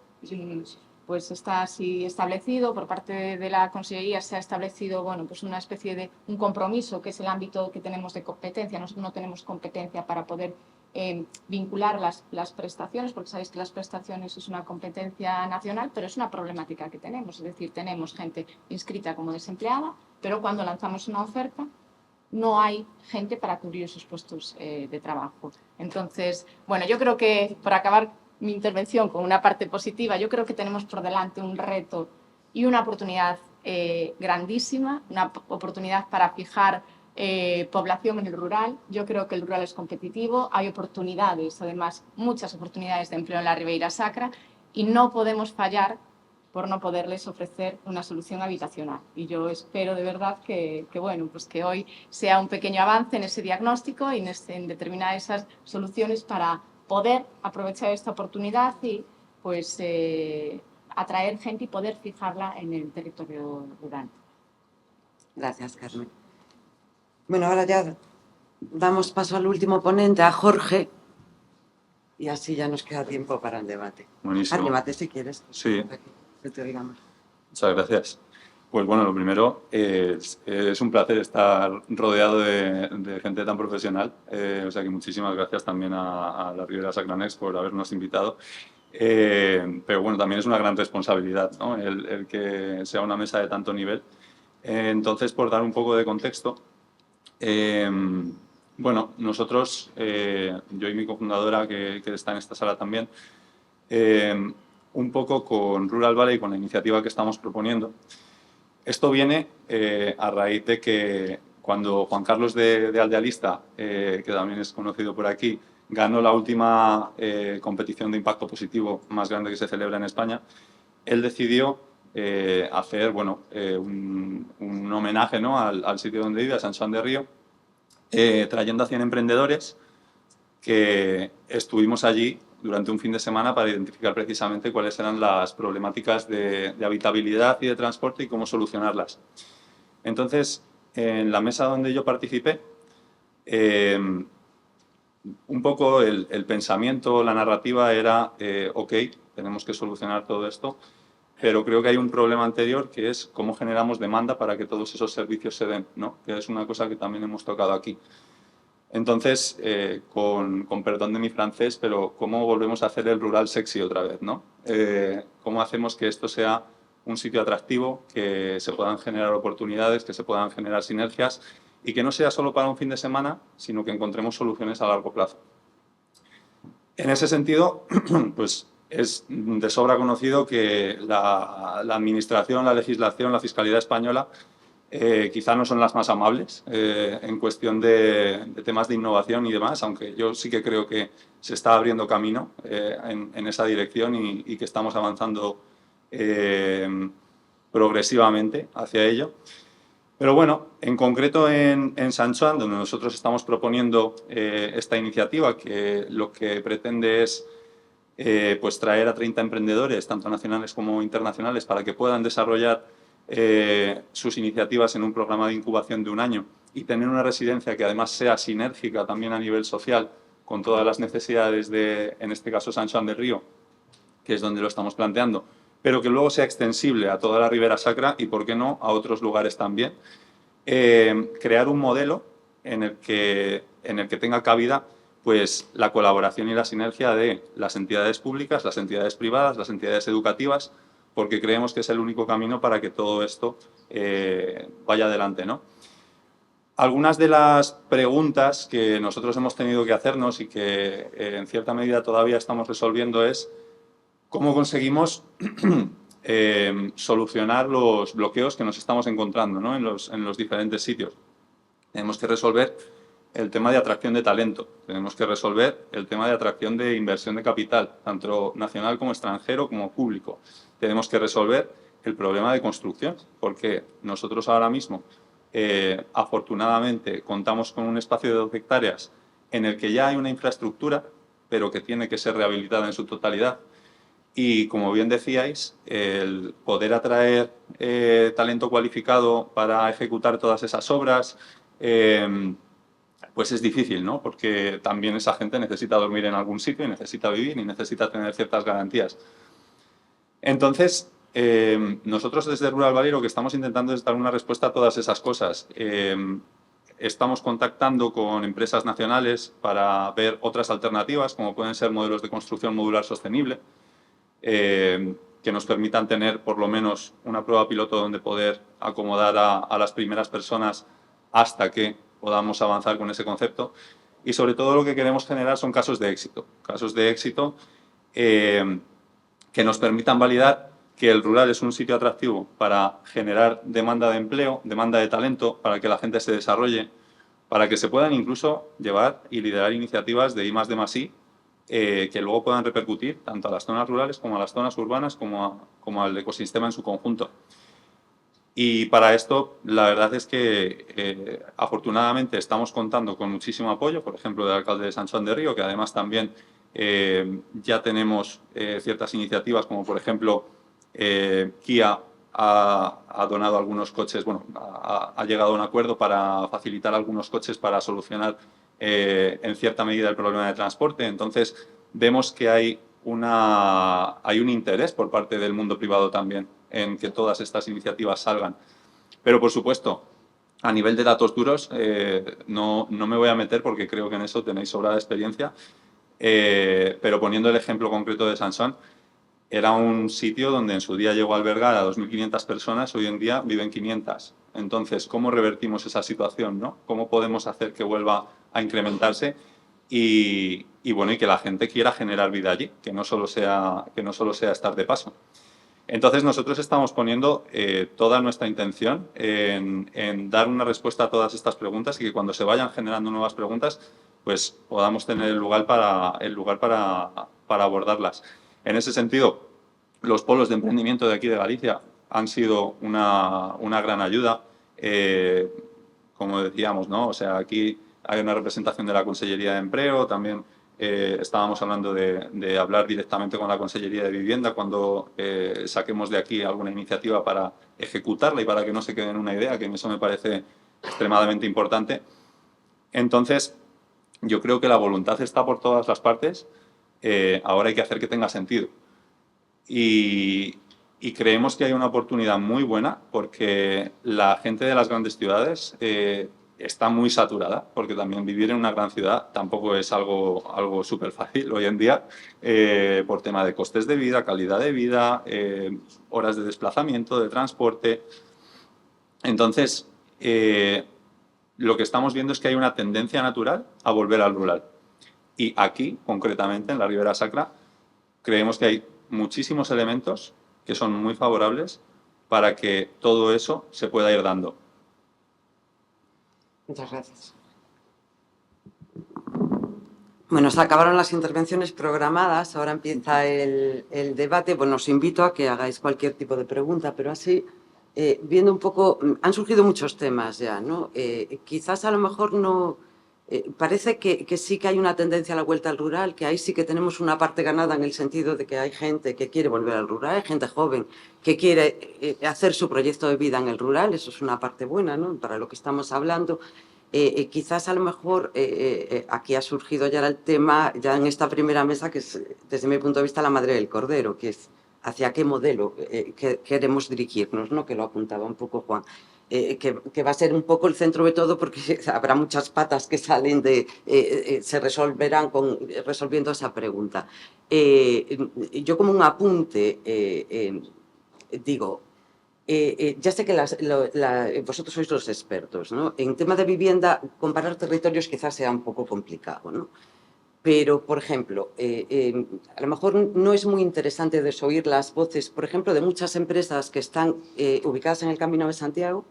pues está así establecido, por parte de la Consellería se ha establecido pues una especie de un compromiso, que es el ámbito que tenemos de competencia. Nosotros no tenemos competencia para poder vincular las prestaciones, porque sabéis que las prestaciones es una competencia nacional, pero es una problemática que tenemos. Es decir, tenemos gente inscrita como desempleada, pero cuando lanzamos una oferta no hay gente para cubrir esos puestos de trabajo. Entonces, bueno, yo creo que, por acabar mi intervención con una parte positiva, yo creo que tenemos por delante un reto y una oportunidad grandísima, una oportunidad para fijar población en el rural. Yo creo que el rural es competitivo, hay oportunidades, además muchas oportunidades de empleo en la Ribeira Sacra, y no podemos fallar por no poderles ofrecer una solución habitacional. Y yo espero de verdad que hoy sea un pequeño avance en ese diagnóstico y en determinar esas soluciones para poder aprovechar esta oportunidad y pues atraer gente y poder fijarla en el territorio rural. Gracias, Carmen. Bueno, ahora ya damos paso al último ponente, a Jorge, y así ya nos queda tiempo para el debate. Buenísimo. Al debate, si quieres. Sí. Aquí, que te oigamos. Muchas gracias. Pues bueno, lo primero, es un placer estar rodeado de gente tan profesional, o sea que muchísimas gracias también a la Ribeira Sacra Next por habernos invitado. Pero bueno, también es una gran responsabilidad, ¿no? el que sea una mesa de tanto nivel. Entonces, por dar un poco de contexto, bueno, nosotros, yo y mi cofundadora, que está en esta sala también, un poco con Rural Valley, con la iniciativa que estamos proponiendo. Esto viene a raíz de que cuando Juan Carlos de Aldealista, que también es conocido por aquí, ganó la última competición de impacto positivo más grande que se celebra en España, él decidió hacer un homenaje, ¿no?, al sitio donde vive, a San Juan de Río, trayendo a 100 emprendedores que estuvimos allí durante un fin de semana para identificar precisamente cuáles eran las problemáticas de habitabilidad y de transporte y cómo solucionarlas. Entonces, en la mesa donde yo participé, un poco el pensamiento, la narrativa era, ok, tenemos que solucionar todo esto, pero creo que hay un problema anterior que es cómo generamos demanda para que todos esos servicios se den, ¿no? Que es una cosa que también hemos tocado aquí. Entonces, con perdón de mi francés, pero ¿cómo volvemos a hacer el rural sexy otra vez, ¿no? ¿Cómo hacemos que esto sea un sitio atractivo, que se puedan generar oportunidades, que se puedan generar sinergias y que no sea solo para un fin de semana, sino que encontremos soluciones a largo plazo? En ese sentido, pues es de sobra conocido que la administración, la legislación, la fiscalidad española quizá no son las más amables en cuestión de temas de innovación y demás, aunque yo sí que creo que se está abriendo camino en esa dirección y que estamos avanzando progresivamente hacia ello. Pero bueno, en concreto en San Joan, donde nosotros estamos proponiendo esta iniciativa, que lo que pretende es pues traer a 30 emprendedores, tanto nacionales como internacionales, para que puedan desarrollar sus iniciativas en un programa de incubación de 1 año y tener una residencia que además sea sinérgica también a nivel social con todas las necesidades de, en este caso, San Joan del Río, que es donde lo estamos planteando, pero que luego sea extensible a toda la Ribera Sacra y, por qué no, a otros lugares también. Crear un modelo en el que tenga cabida pues, la colaboración y la sinergia de las entidades públicas, las entidades privadas, las entidades educativas, porque creemos que es el único camino para que todo esto vaya adelante, ¿no? Algunas de las preguntas que nosotros hemos tenido que hacernos y que en cierta medida todavía estamos resolviendo es cómo conseguimos solucionar los bloqueos que nos estamos encontrando, ¿no? en los diferentes sitios. Tenemos que resolver el tema de atracción de talento, tenemos que resolver el tema de atracción de inversión de capital, tanto nacional como extranjero como público. Tenemos que resolver el problema de construcción, porque nosotros ahora mismo, afortunadamente, contamos con un espacio de 12 hectáreas en el que ya hay una infraestructura, pero que tiene que ser rehabilitada en su totalidad. Y, como bien decíais, el poder atraer talento cualificado para ejecutar todas esas obras, pues es difícil, ¿no? Porque también esa gente necesita dormir en algún sitio y necesita vivir y necesita tener ciertas garantías. Entonces, nosotros desde Rural Valley lo que estamos intentando es dar una respuesta a todas esas cosas. Estamos contactando con empresas nacionales para ver otras alternativas, como pueden ser modelos de construcción modular sostenible, que nos permitan tener por lo menos una prueba piloto donde poder acomodar a las primeras personas hasta que podamos avanzar con ese concepto. Y sobre todo lo que queremos generar son casos de éxito que nos permitan validar que el rural es un sitio atractivo para generar demanda de empleo, demanda de talento, para que la gente se desarrolle, para que se puedan incluso llevar y liderar iniciativas de I+D+I que luego puedan repercutir tanto a las zonas rurales como a las zonas urbanas como al ecosistema en su conjunto. Y para esto, la verdad es que afortunadamente estamos contando con muchísimo apoyo, por ejemplo, del alcalde de San Joan de Río, que además también ya tenemos ciertas iniciativas, como por ejemplo Kia ha donado algunos coches, bueno, ha llegado a un acuerdo para facilitar algunos coches para solucionar en cierta medida el problema de transporte. Entonces, vemos que hay un interés por parte del mundo privado también en que todas estas iniciativas salgan. Pero, por supuesto, a nivel de datos duros, no me voy a meter porque creo que en eso tenéis sobrada experiencia, pero poniendo el ejemplo concreto de San Joan, era un sitio donde en su día llegó a albergar a 2.500 personas, hoy en día viven 500. Entonces, ¿cómo revertimos esa situación, ¿no? ¿Cómo podemos hacer que vuelva a incrementarse y bueno, y que la gente quiera generar vida allí, que no solo sea estar de paso? Entonces, nosotros estamos poniendo toda nuestra intención en dar una respuesta a todas estas preguntas y que cuando se vayan generando nuevas preguntas, pues podamos tener el lugar para abordarlas. En ese sentido, los polos de emprendimiento de aquí de Galicia han sido una gran ayuda. Como decíamos, ¿no? O sea, aquí hay una representación de la Consellería de Empleo, también estábamos hablando de hablar directamente con la Consellería de Vivienda cuando saquemos de aquí alguna iniciativa para ejecutarla y para que no se quede en una idea, que eso me parece extremadamente importante. Entonces, yo creo que la voluntad está por todas las partes, ahora hay que hacer que tenga sentido. Y creemos que hay una oportunidad muy buena porque la gente de las grandes ciudades está muy saturada, porque también vivir en una gran ciudad tampoco es algo súper fácil hoy en día, por tema de costes de vida, calidad de vida, horas de desplazamiento, de transporte. Entonces, lo que estamos viendo es que hay una tendencia natural a volver al rural. Y aquí, concretamente, en la Ribera Sacra, creemos que hay muchísimos elementos que son muy favorables para que todo eso se pueda ir dando. Muchas gracias. Bueno, se acabaron las intervenciones programadas, ahora empieza el debate. Bueno, os invito a que hagáis cualquier tipo de pregunta, pero así, viendo un poco, han surgido muchos temas ya, ¿no? Quizás a lo mejor no... parece que sí que hay una tendencia a la vuelta al rural, que ahí sí que tenemos una parte ganada en el sentido de que hay gente que quiere volver al rural, hay gente joven que quiere hacer su proyecto de vida en el rural, eso es una parte buena, ¿no? Para lo que estamos hablando. Quizás a lo mejor aquí ha surgido ya el tema, ya en esta primera mesa, que es desde mi punto de vista la madre del cordero, que es hacia qué modelo queremos dirigirnos, ¿no? Que lo apuntaba un poco Juan. Que va a ser un poco el centro de todo porque habrá muchas patas que salen se resolverán resolviendo esa pregunta. Yo como un apunte digo, ya sé que vosotros sois los expertos, ¿no? En tema de vivienda, comparar territorios quizás sea un poco complicado, ¿no? Pero, por ejemplo, a lo mejor no es muy interesante desoír las voces, por ejemplo, de muchas empresas que están ubicadas en el Camino de Santiago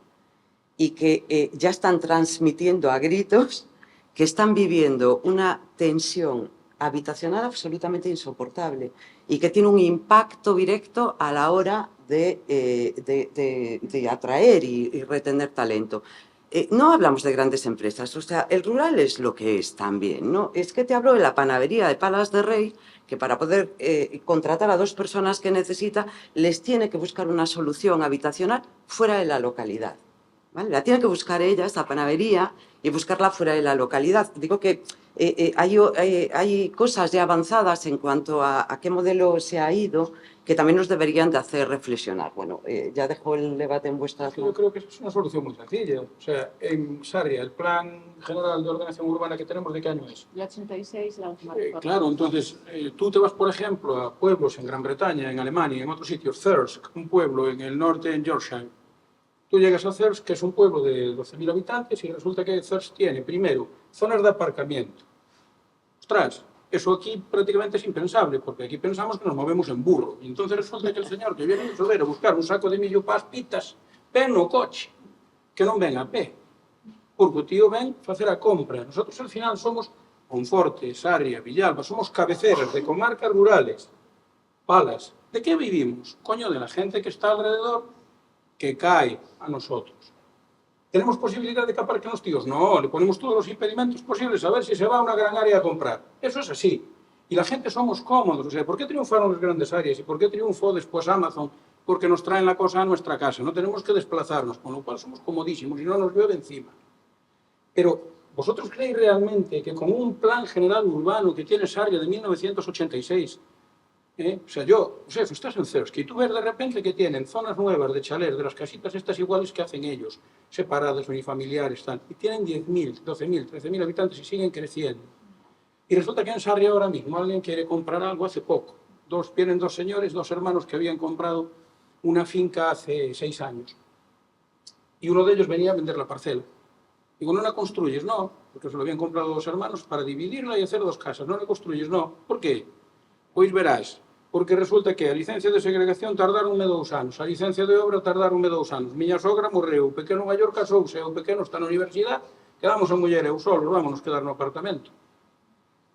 y que ya están transmitiendo a gritos que están viviendo una tensión habitacional absolutamente insoportable y que tiene un impacto directo a la hora de atraer y retener talento. No hablamos de grandes empresas, o sea, el rural es lo que es también, ¿no? Es que te hablo de la panadería de Palas de Rey, que para poder contratar a 2 personas que necesita, les tiene que buscar una solución habitacional fuera de la localidad, ¿vale? La tiene que buscar ella, esa panadería, y buscarla fuera de la localidad. Digo que hay cosas ya avanzadas en cuanto a qué modelo se ha ido, que también nos deberían de hacer reflexionar. Bueno, ya dejo el debate en vuestras manos. Yo creo que es una solución muy sencilla. O sea, en Sarria, el Plan General de Ordenación Urbana que tenemos, ¿de qué año es? El 86, la última reforma. Claro, entonces, tú te vas, por ejemplo, a pueblos en Gran Bretaña, en Alemania, en otros sitios, Thirsk, un pueblo en el norte, en Yorkshire. Tú llegas a Thirsk, que es un pueblo de 12.000 habitantes, y resulta que Thirsk tiene, primero, zonas de aparcamiento. Ostras, eso aquí prácticamente es impensable, porque aquí pensamos que nos movemos en burro. Y entonces resulta que el señor que viene a buscar un saco de millo para as pitas, ven no coche, que non ven a pé. Porque o tío ven facer a compra. Nosotros al final somos Monforte, Sarria, Villalba, somos cabeceras de comarcas rurales. Palas. ¿De qué vivimos? Coño, de la gente que está alrededor que cae a nosotros. ¿Tenemos posibilidad de que aparquen los tíos? No, le ponemos todos los impedimentos posibles a ver si se va a una gran área a comprar. Eso es así. Y la gente somos cómodos. O sea, ¿por qué triunfaron las grandes áreas? ¿Y por qué triunfó después Amazon? Porque nos traen la cosa a nuestra casa. No tenemos que desplazarnos, con lo cual somos comodísimos y no nos llueve encima. Pero, ¿vosotros creéis realmente que con un plan general urbano que tiene Sarria de 1986, o sea, estás en Thirsk y tú ves de repente que tienen zonas nuevas de chalés, de las casitas estas iguales que hacen ellos, separadas, unifamiliares, tal, y tienen 10.000, 12.000, 13.000 habitantes y siguen creciendo. Y resulta que en Sarria ahora mismo alguien quiere comprar algo hace poco. Vienen 2 señores, 2 hermanos que habían comprado una finca hace 6 años. Y uno de ellos venía a vender la parcela. Digo, ¿no la construyes? No, porque se lo habían comprado 2 hermanos para dividirla y hacer 2 casas. ¿No la construyes? No. ¿Por qué? Pois verás, porque resulta que a licencia de segregación tardaronme 2 anos, a licencia de obra tardaronme 2 anos. Miña sogra morreu, o pequeno maior casouse, o pequeno está na universidade, quedamos a muller e eu solos, vámonos quedar no apartamento.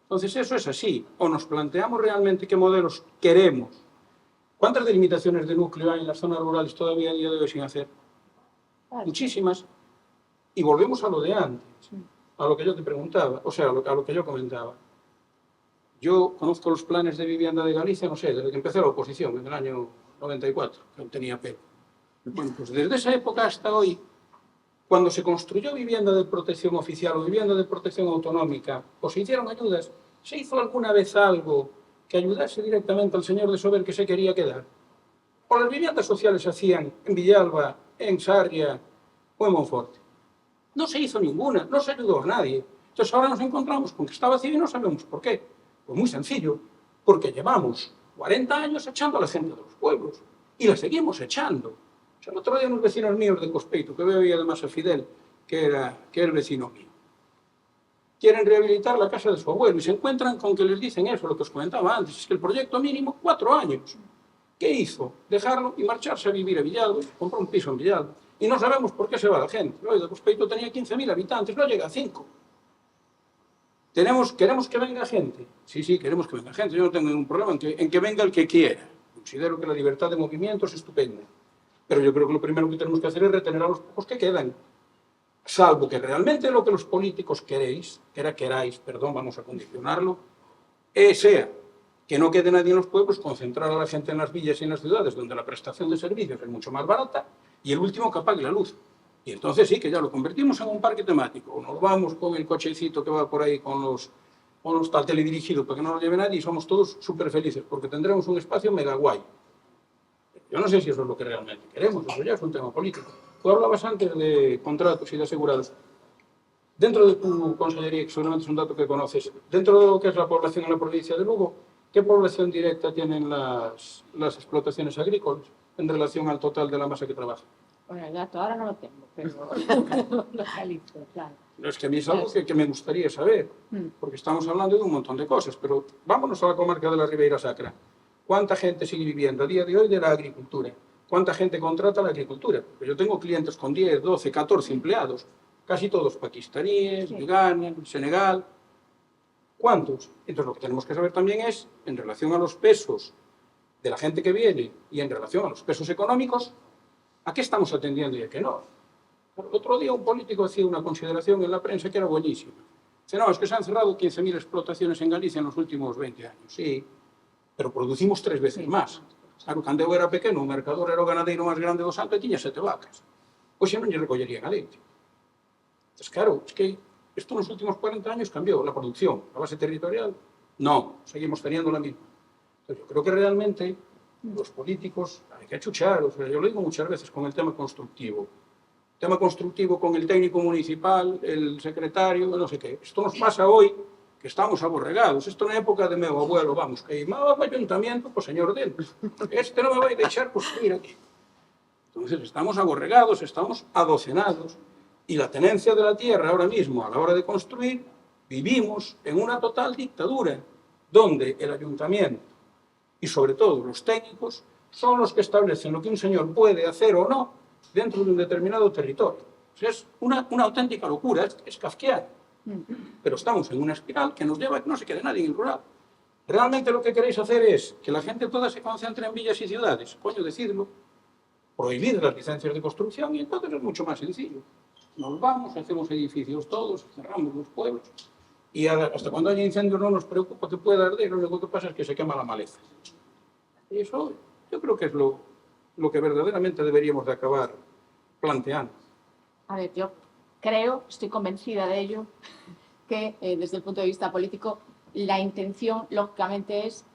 Entonces, eso es así. O nos planteamos realmente qué modelos queremos. ¿Cuántas delimitaciones de núcleo hay en las zonas rurales todavía a día de hoy sin hacer? Muchísimas. Y volvemos a lo de antes. a lo que yo te preguntaba, o sea, a lo que yo comentaba. Yo conozco los planes de vivienda de Galicia, no sé, desde que empecé la oposición, en el año 94, que no tenía pelo. Bueno, pues desde esa época hasta hoy, cuando se construyó vivienda de protección oficial o vivienda de protección autonómica, o se hicieron ayudas, ¿se hizo alguna vez algo que ayudase directamente al señor de Sober que se quería quedar? ¿O las viviendas sociales se hacían en Villalba, en Sarria o en Monforte? No se hizo ninguna, no se ayudó a nadie. Entonces ahora nos encontramos con que está vacío y no sabemos por qué. Pues muy sencillo, porque llevamos 40 años echando a la gente de los pueblos y la seguimos echando. O sea, el otro día unos vecinos míos de Cospeito, que veo ahí además a Fidel, que es vecino mío, quieren rehabilitar la casa de su abuelo y se encuentran con que les dicen eso, lo que os comentaba antes, es que el proyecto mínimo, 4 años. ¿Qué hizo? Dejarlo y marcharse a vivir a Villalba, compró un piso en Villalba. Y no sabemos por qué se va la gente. Oiga, Cospeito tenía 15.000 habitantes, no llega a 5. ¿Queremos que venga gente? Sí, queremos que venga gente. Yo no tengo ningún problema en que venga el que quiera. Considero que la libertad de movimiento es estupenda. Pero yo creo que lo primero que tenemos que hacer es retener a los pocos que quedan. Salvo que realmente lo que los políticos queráis, vamos a condicionarlo, sea que no quede nadie en los pueblos, concentrar a la gente en las villas y en las ciudades, donde la prestación de servicios es mucho más barata, y el último que apague la luz. Y entonces sí, que ya lo convertimos en un parque temático, o nos vamos con el cochecito que va por ahí con los tal teledirigido para que no lo lleve nadie, y somos todos súper felices, porque tendremos un espacio mega guay. Yo no sé si eso es lo que realmente queremos, eso ya es un tema político. Tú hablabas antes de contratos y de asegurados. Dentro de tu consellería, que seguramente es un dato que conoces, dentro de lo que es la población en la provincia de Lugo, ¿qué población directa tienen las explotaciones agrícolas en relación al total de la masa que trabaja? Bueno, el dato ahora no lo tengo, pero lo localizo, claro. No, es que a mí es algo que me gustaría saber, porque estamos hablando de un montón de cosas, pero vámonos a la comarca de la Ribeira Sacra. ¿Cuánta gente sigue viviendo a día de hoy de la agricultura? ¿Cuánta gente contrata la agricultura? Porque yo tengo clientes con 10, 12, 14 empleados, casi todos pakistaníes, de Ghana, Senegal. ¿Cuántos? Entonces lo que tenemos que saber también es, en relación a los pesos de la gente que viene y en relación a los pesos económicos, ¿a qué estamos atendiendo y a qué no? El otro día un político hacía una consideración en la prensa que era buenísima. Dice, no, es que se han cerrado 15.000 explotaciones en Galicia en los últimos 20 años. Sí, pero producimos 3 veces más. Claro, cando eu era pequeno, o mercador era o ganadeiro máis grande do Salto e tiña 7 vacas. Hoxe non lle recollerían a leite. Entonces, claro, es que esto en los últimos 40 años cambió. La producción, la base territorial, no, seguimos teniendo la misma. Entonces, yo creo que realmente los políticos hay que achuchar, o sea, yo lo digo muchas veces con el tema constructivo. Tema constructivo con el técnico municipal, el secretario, no sé qué. Esto nos pasa hoy, que estamos aborregados. Esto na época de meu abuelo, vamos, que imaba o ayuntamiento, pues señor dentro. Este non me vai deixar construir aquí. Entonces, estamos aborregados, estamos adocenados. Y la tenencia de la tierra ahora mismo, a la hora de construir, vivimos en una total dictadura, donde el ayuntamiento y sobre todo los técnicos son los que establecen lo que un señor puede hacer o no dentro de un determinado territorio. O sea, es una auténtica locura, es kafkiana. Pero estamos en una espiral que nos lleva a que no se quede nadie en el rural. Realmente lo que queréis hacer es que la gente toda se concentre en villas y ciudades. Coño, decidlo. Prohibir las licencias de construcción y entonces es mucho más sencillo. Nos vamos, hacemos edificios todos, cerramos los pueblos y hasta cuando haya incendios no nos preocupa que pueda arder, lo único que pasa es que se quema la maleza. Y eso yo creo que es lo que verdaderamente deberíamos de acabar planteando. A ver, yo creo, estoy convencida de ello, que desde el punto de vista político la intención, lógicamente, es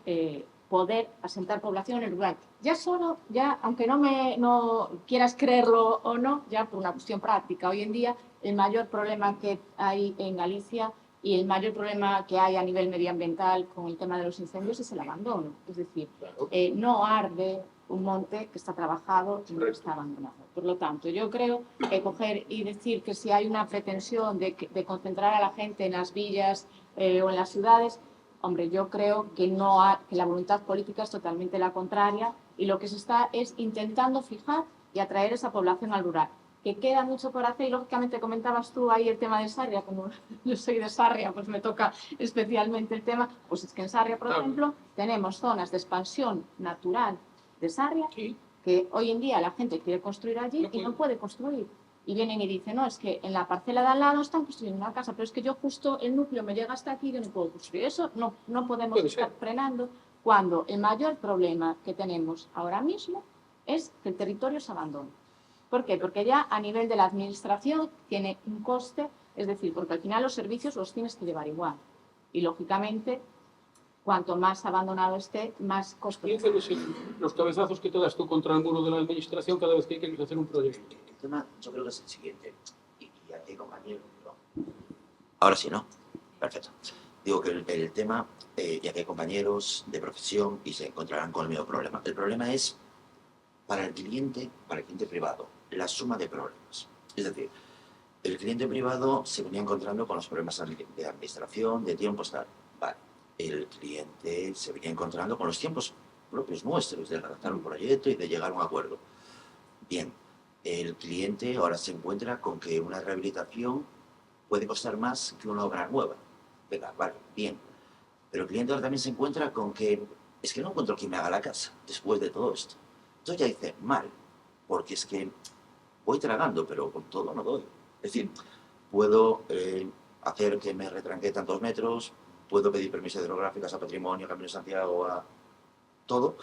poder asentar población en el rural. Ya solo, aunque no quieras creerlo o no, ya por una cuestión práctica, hoy en día el mayor problema que hay en Galicia y el mayor problema que hay a nivel medioambiental con el tema de los incendios es el abandono. Es decir, no arde un monte que está trabajado y no está abandonado. Por lo tanto, yo creo que coger y decir que si hay una pretensión de concentrar a la gente en las villas o en las ciudades, hombre, yo creo que que la voluntad política es totalmente la contraria y lo que se está es intentando fijar y atraer esa población al rural. Que queda mucho por hacer y lógicamente comentabas tú ahí el tema de Sarria, como yo soy de Sarria, pues me toca especialmente el tema, pues es que en Sarria, por ejemplo, tenemos zonas de expansión natural de Sarria, que hoy en día la gente quiere construir allí y no puede construir. y vienen y dicen, no, es que en la parcela de al lado están construyendo una casa, pero es que yo justo el núcleo me llega hasta aquí y yo no puedo construir. Eso no podemos estar frenando cuando el mayor problema que tenemos ahora mismo es que el territorio se abandona. ¿Por qué? Porque ya a nivel de la administración tiene un coste, es decir, porque al final los servicios los tienes que llevar igual. Y lógicamente, cuanto más abandonado esté, más coste. Y los cabezazos que te das tú contra el muro de la administración cada vez que quieres hacer un proyecto. El tema, yo creo que es el siguiente. Y aquí, compañero, ¿no? Ahora sí, ¿no? Perfecto. Digo que el tema, ya que hay compañeros de profesión y se encontrarán con el mismo problema. El problema es para el cliente privado, la suma de problemas. Es decir, el cliente privado se venía encontrando con los problemas de administración, de tiempos, tal. Vale. El cliente se venía encontrando con los tiempos propios nuestros de redactar un proyecto y de llegar a un acuerdo. Bien, el cliente ahora se encuentra con que una rehabilitación puede costar más que una obra nueva. Venga, vale, bien. Pero el cliente ahora también se encuentra con que es que no encuentro quien me haga la casa después de todo esto. Entonces ya dice, mal, porque es que voy tragando, pero con todo no doy. Es decir, puedo hacer que me retranque tantos metros, puedo pedir permisos hidrográficos a Patrimonio, a Camino de Santiago, a todo.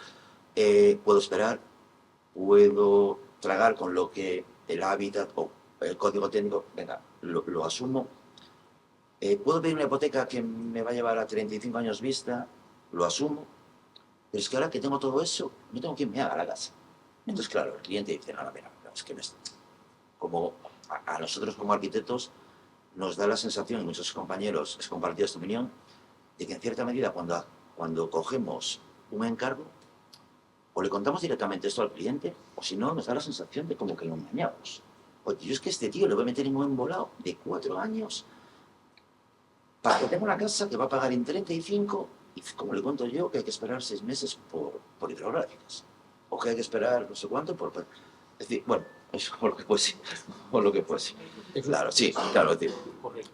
Puedo esperar, puedo tragar con lo que el hábitat o el código técnico, venga, lo asumo. Puedo pedir una hipoteca que me va a llevar a 35 años vista, lo asumo. Pero es que ahora que tengo todo eso, no tengo quien me haga la casa. Entonces, claro, el cliente dice, no, mira, es que como a nosotros como arquitectos nos da la sensación, y muchos compañeros es compartida esta opinión, de que en cierta medida cuando cogemos un encargo, o le contamos directamente esto al cliente, o si no, nos da la sensación de como que lo engañamos. Oye, yo es que este tío le voy a meter en un embolado de 4 años para que tenga una casa que va a pagar en 35, y como le cuento yo, que hay que esperar 6 meses por hidrográficas, o que hay que esperar no sé cuánto por... Es decir, bueno, eso o lo que fuese, o lo que fuese. Claro, sí, claro, es decir,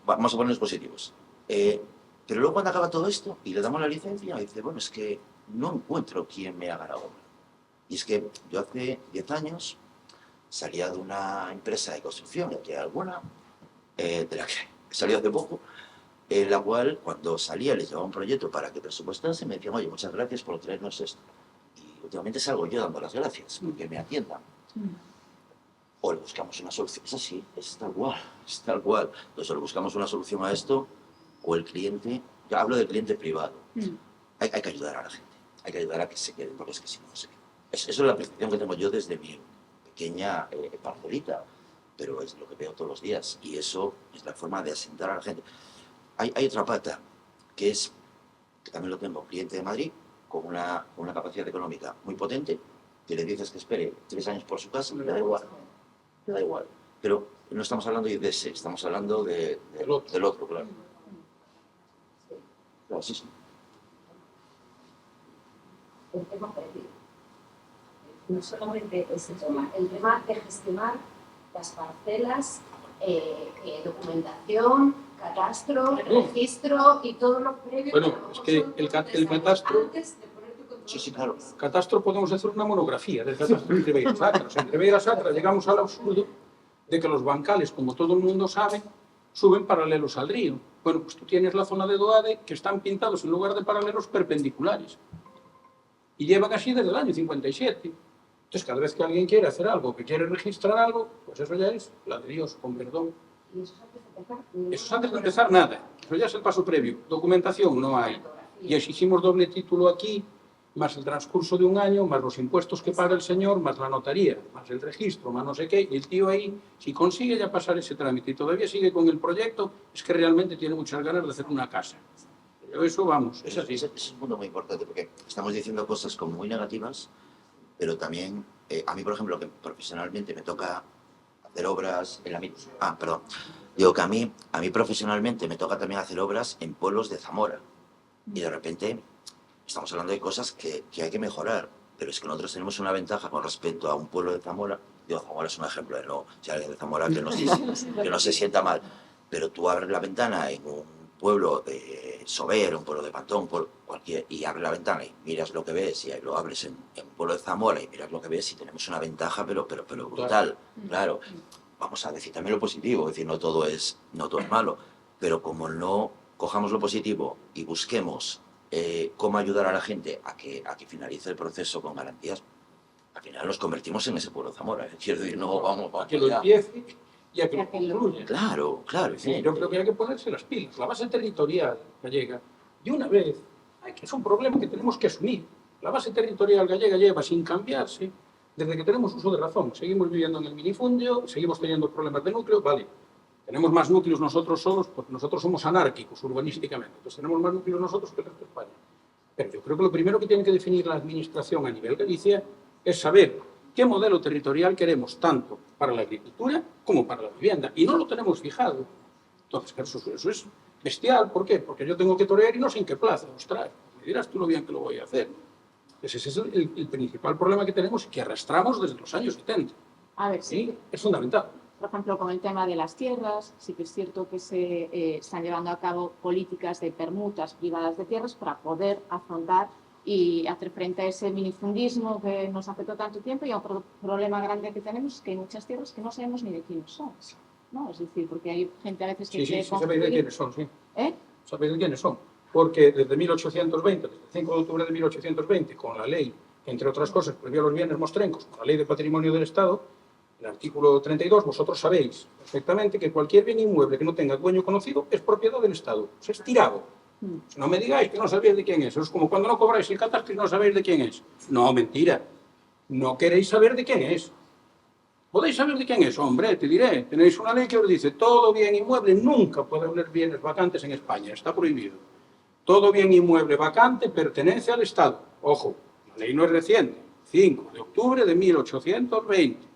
vamos a ponernos positivos. Pero luego cuando acaba todo esto y le damos la licencia, dice, bueno, es que no encuentro quien me haga la obra. Y es que yo hace 10 años salía de una empresa de construcción, que hay alguna, de la que salí hace poco, en la cual cuando salía les llevaba un proyecto para que presupuestase, me decían, oye, muchas gracias por traernos esto. Y últimamente salgo yo dando las gracias, porque me atiendan. O le buscamos una solución, es así, es tal cual, es tal cual. Entonces, o le buscamos una solución a esto, o el cliente, ya hablo del cliente privado, hay que ayudar a la gente, hay que ayudar a que se quede, porque es que si no, no se queda. Eso es la percepción que tengo yo desde mi pequeña parcelita, pero es lo que veo todos los días, y eso es la forma de asentar a la gente. Hay otra pata, que también lo tengo, cliente de Madrid, con una capacidad económica muy potente, que le dices que espere 3 años por su casa, le da igual. Pero no estamos hablando de ese, estamos hablando del otro, claro. Claro, sí. El tema previo. No solamente ese tema, el tema de gestionar las parcelas, documentación, catastro, registro y todo lo previo. Bueno, es que el catastro... Sí, claro. Catastro podemos hacer una monografía del catastro entre Beira y Sacra. O sea, entre Beira y Sacra llegamos al absurdo de que los bancales, como todo el mundo sabe, suben paralelos al río. Bueno, pues tú tienes la zona de Doade que están pintados en lugar de paralelos perpendiculares. Y llevan así desde el año 57. Entonces, cada vez que alguien quiere hacer algo, que quiere registrar algo, pues eso ya es la de Dios, con perdón. ¿Y eso es antes de empezar? Eso es antes de empezar nada. Eso ya es el paso previo. Documentación no hay. Y exigimos doble título aquí, más el transcurso de un año, más los impuestos que paga el señor, más la notaría, más el registro, más no sé qué, y el tío ahí, si consigue ya pasar ese trámite y todavía sigue con el proyecto, es que realmente tiene muchas ganas de hacer una casa. Pero eso, vamos, es así. Ese es un punto muy importante, porque estamos diciendo cosas como muy negativas, pero también, a mí, por ejemplo, que profesionalmente me toca hacer obras en la... perdón. Digo que a mí profesionalmente me toca también hacer obras en pueblos de Zamora, y de repente... Estamos hablando de cosas que hay que mejorar, pero es que nosotros tenemos una ventaja con respecto a un pueblo de Zamora. Digo, Zamora es un ejemplo, no, si alguien de Zamora que no se sienta mal, pero tú abres la ventana en un pueblo de Sober, un pueblo de Pantón, y abres la ventana y miras lo que ves, y lo abres en un pueblo de Zamora y miras lo que ves, y tenemos una ventaja, pero brutal, claro. vamos a decir también lo positivo, es decir, no todo es malo, pero como no cojamos lo positivo y busquemos cómo ayudar a la gente a que finalice el proceso con garantías, al final nos convertimos en ese pueblo Zamora. Quiero decir, no vamos a que lo empiece y a que lo concluya. Claro, claro. Sí, yo creo que hay que ponerse las pilas. La base territorial gallega, de una vez, que es un problema que tenemos que asumir. La base territorial gallega lleva sin cambiarse desde que tenemos uso de razón. Seguimos viviendo en el minifundio, seguimos teniendo problemas de núcleo, vale. Tenemos más núcleos nosotros solos porque nosotros somos anárquicos urbanísticamente. Entonces tenemos más núcleos nosotros que el resto de España. Pero yo creo que lo primero que tiene que definir la administración a nivel Galicia es saber qué modelo territorial queremos tanto para la agricultura como para la vivienda. Y no lo tenemos fijado. Entonces, eso es bestial. ¿Por qué? Porque yo tengo que torear y no sé en qué plaza. Ostras, me dirás tú lo bien que lo voy a hacer. Ese es el principal problema que tenemos y que arrastramos desde los años 70. A ver, sí. Es fundamental. Por ejemplo, con el tema de las tierras, sí que es cierto que se están llevando a cabo políticas de permutas privadas de tierras para poder afrontar y hacer frente a ese minifundismo que nos afectó tanto tiempo, y otro problema grande que tenemos es que hay muchas tierras que no sabemos ni de quiénes son, ¿no? Es decir, porque hay gente a veces que sí, sabéis de quiénes son, sí. Sabéis de quiénes son. Porque desde 1820, desde el 5 de octubre de 1820, con la ley, entre otras cosas, prohibió los bienes mostrencos, con la ley de patrimonio del Estado, el artículo 32, vosotros sabéis perfectamente que cualquier bien inmueble que no tenga dueño conocido es propiedad del Estado, es tirado. No me digáis que no sabéis de quién es. Eso es como cuando no cobráis el catastro y no sabéis de quién es. No, mentira. No queréis saber de quién es. ¿Podéis saber de quién es? Hombre, te diré. Tenéis una ley que os dice todo bien inmueble nunca puede haber bienes vacantes en España. Está prohibido. Todo bien inmueble vacante pertenece al Estado. Ojo, la ley no es reciente. 5 de octubre de 1820.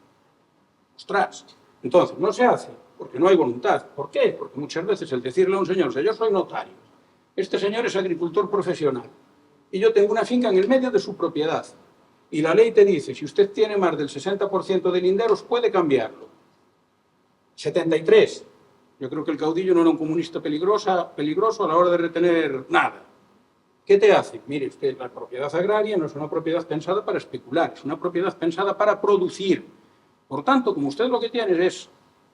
Ostras. Entonces, no se hace porque no hay voluntad. ¿Por qué? Porque muchas veces el decirle a un señor, yo soy notario, este señor es agricultor profesional y yo tengo una finca en el medio de su propiedad y la ley te dice, si usted tiene más del 60% de linderos, puede cambiarlo. 73. Yo creo que el caudillo no era un comunista peligroso a la hora de retener nada. ¿Qué te hace? Mire, usted, la propiedad agraria no es una propiedad pensada para especular, es una propiedad pensada para producir. Por tanto, como usted lo que tiene es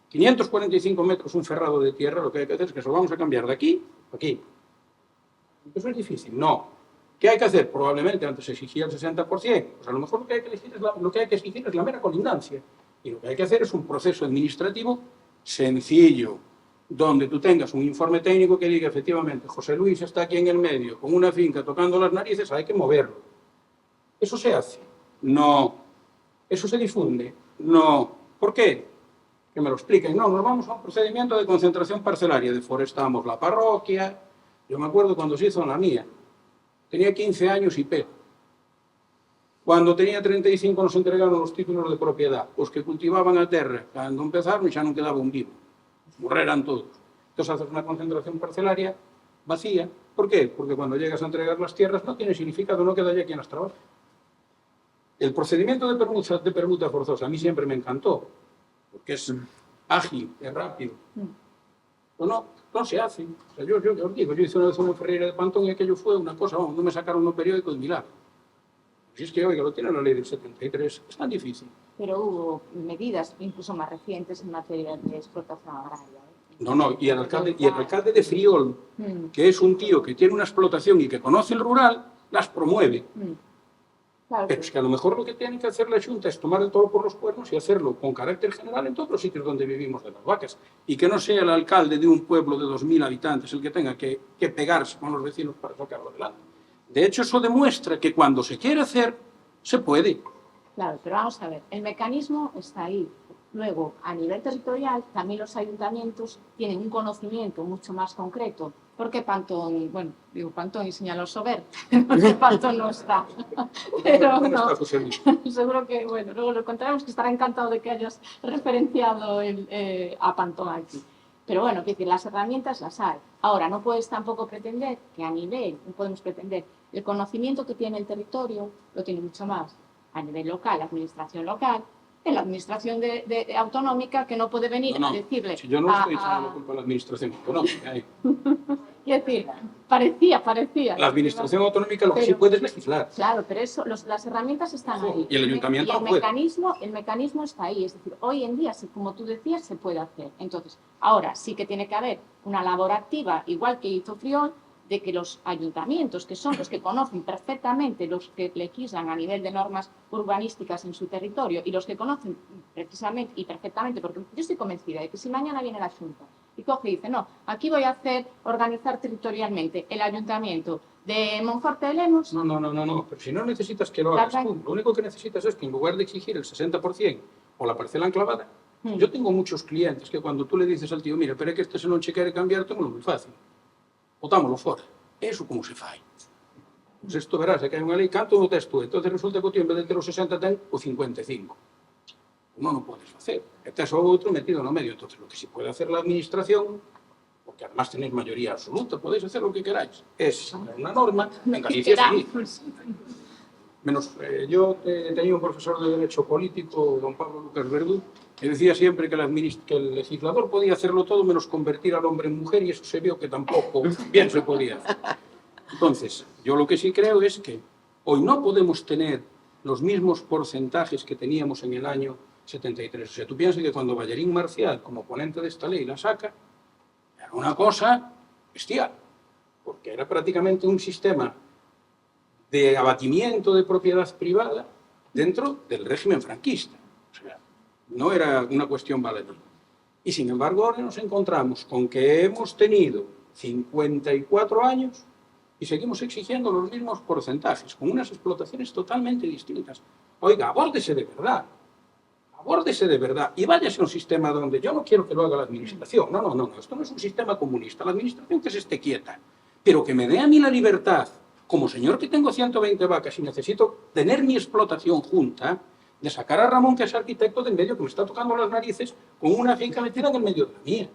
545 metros un ferrado de tierra, lo que hay que hacer es que eso lo vamos a cambiar de aquí a aquí. ¿Eso es difícil? No. ¿Qué hay que hacer? Probablemente antes se exigía el 60%. Pues a lo mejor lo que hay que exigir es la mera colindancia. Y lo que hay que hacer es un proceso administrativo sencillo, donde tú tengas un informe técnico que diga, efectivamente, José Luis está aquí en el medio, con una finca tocando las narices, hay que moverlo. ¿Eso se hace? No. ¿Eso se difunde? No. ¿Por qué? Que me lo expliquen. No, nos vamos a un procedimiento de concentración parcelaria. Deforestamos la parroquia. Yo me acuerdo cuando se hizo en la mía. Tenía 15 años y pelo. Cuando tenía 35 nos entregaron los títulos de propiedad. Os que cultivaban a terra, cando empezaron xa non quedaba un vivo. Morreran todos. Entonces haces una concentración parcelaria vacía. ¿Por qué? Porque cuando llegas a entregar las tierras no tiene significado, no queda ya quien las trabaja. El procedimiento de permuta forzosa a mí siempre me encantó, porque es ágil, es rápido. No se hace. O sea, yo os digo, yo hice una vez una Ferreira de Pantón y aquello fue una cosa, vamos, no me sacaron un periódico de milagro. Si es que, oiga, lo tiene la ley del 73, es tan difícil. Pero hubo medidas incluso más recientes en materia de explotación agraria. No, y el alcalde de Friol, que es un tío que tiene una explotación y que conoce el rural, las promueve. Claro, pero es que a lo mejor lo que tiene que hacer la Xunta es tomar el toro por los cuernos y hacerlo con carácter general en todos los sitios donde vivimos de las vacas. Y que no sea el alcalde de un pueblo de 2.000 habitantes el que tenga que pegarse con los vecinos para sacarlo adelante. De hecho, eso demuestra que cuando se quiere hacer, se puede. Claro, pero vamos a ver, el mecanismo está ahí. Luego, a nivel territorial, también los ayuntamientos tienen un conocimiento mucho más concreto. Porque Pantón, bueno, digo Pantón y señaló Sober, porque Pantón no está. Pero no, seguro que, bueno, luego lo contaremos, que estará encantado de que hayas referenciado a Pantón aquí. Pero bueno, es decir, las herramientas las hay. Ahora, no puedes tampoco pretender que a nivel, no podemos pretender, el conocimiento que tiene el territorio lo tiene mucho más a nivel local, la administración local, en la administración autonómica, que no puede venir a decirle... Si yo no estoy echando la culpa a la administración autonómica. Quiero decir, parecía. La administración autonómica lo que sí puede es legislar. Claro, pero eso, las herramientas están ahí. Y el ayuntamiento y no puede. el mecanismo está ahí. Es decir, hoy en día, como tú decías, se puede hacer. Entonces, ahora sí que tiene que haber una labor activa, igual que hizo Friol, de que los ayuntamientos, que son los que conocen perfectamente, los que legislan a nivel de normas urbanísticas en su territorio y los que conocen precisamente y perfectamente, porque yo estoy convencida de que si mañana viene la Junta y coge y dice, no, aquí voy a organizar territorialmente el ayuntamiento de Monforte de Lemos. No, pero si no necesitas que lo hagas tú, lo único que necesitas es que en lugar de exigir el 60% o la parcela enclavada, yo tengo muchos clientes que cuando tú le dices al tío, mira, pero é que este se non che quere cambiar, tómalo moi fácil. Botámoslo fora. Eso como se fai. Pois isto verás, é que hai unha lei, canto no tes tú? Entón resulta que o tío, en vez de ter o 60, ten o 55. Non o podes facer. E tes o outro metido no medio. Entón, lo que si puede hacer la administración, porque además tenéis mayoría absoluta, podéis hacer lo que queráis. Es unha norma, en Galicia sí. Menos, yo tenía un profesor de Derecho Político, don Pablo Lucas Verdú, que decía siempre que el legislador podía hacerlo todo menos convertir al hombre en mujer, y eso se vio que tampoco bien se podía hacer. Entonces, yo lo que sí creo es que hoy no podemos tener los mismos porcentajes que teníamos en el año 73. O sea, tú piensas que cuando Ballerín Marcial, como ponente de esta ley, la saca, era una cosa bestial, porque era prácticamente un sistema de abatimiento de propiedad privada dentro del régimen franquista. O sea, no era una cuestión baladí. Y sin embargo ahora nos encontramos con que hemos tenido 54 años y seguimos exigiendo los mismos porcentajes, con unas explotaciones totalmente distintas. Oiga, abórdese de verdad. Abórdese de verdad y váyase a un sistema donde yo no quiero que lo haga la administración. No. Esto no es un sistema comunista. La administración que se esté quieta, pero que me dé a mí la libertad, como señor que tengo 120 vacas y necesito tener mi explotación junta, de sacar a Ramón, que es arquitecto, de en medio, que me está tocando las narices, con una finca metida en el medio de la mía.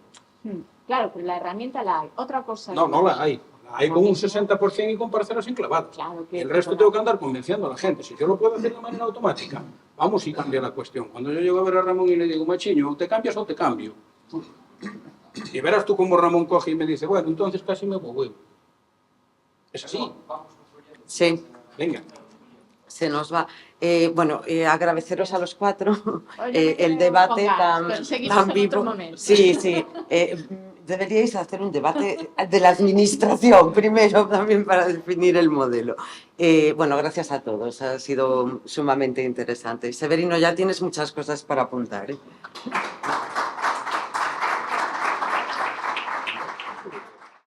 Claro, pero la herramienta la hay. Otra cosa... No la hay. La hay con un 60% y con parcelas enclavadas. Claro que el resto tengo que andar convenciendo a la gente. Si yo lo puedo hacer de manera automática, vamos y cambia la cuestión. Cuando yo llego a ver a Ramón y le digo, machiño, ¿te cambias o te cambio? Y verás tú cómo Ramón coge y me dice, bueno, entonces casi me voy. ¿Es así? Sí. Venga. Se nos va. Bueno, agradeceros a los cuatro el me debate pongas, tan vivo. Sí. Deberíais hacer un debate de la administración primero también para definir el modelo. Bueno, gracias a todos. Ha sido sumamente interesante. Severino, ya tienes muchas cosas para apuntar, ¿eh?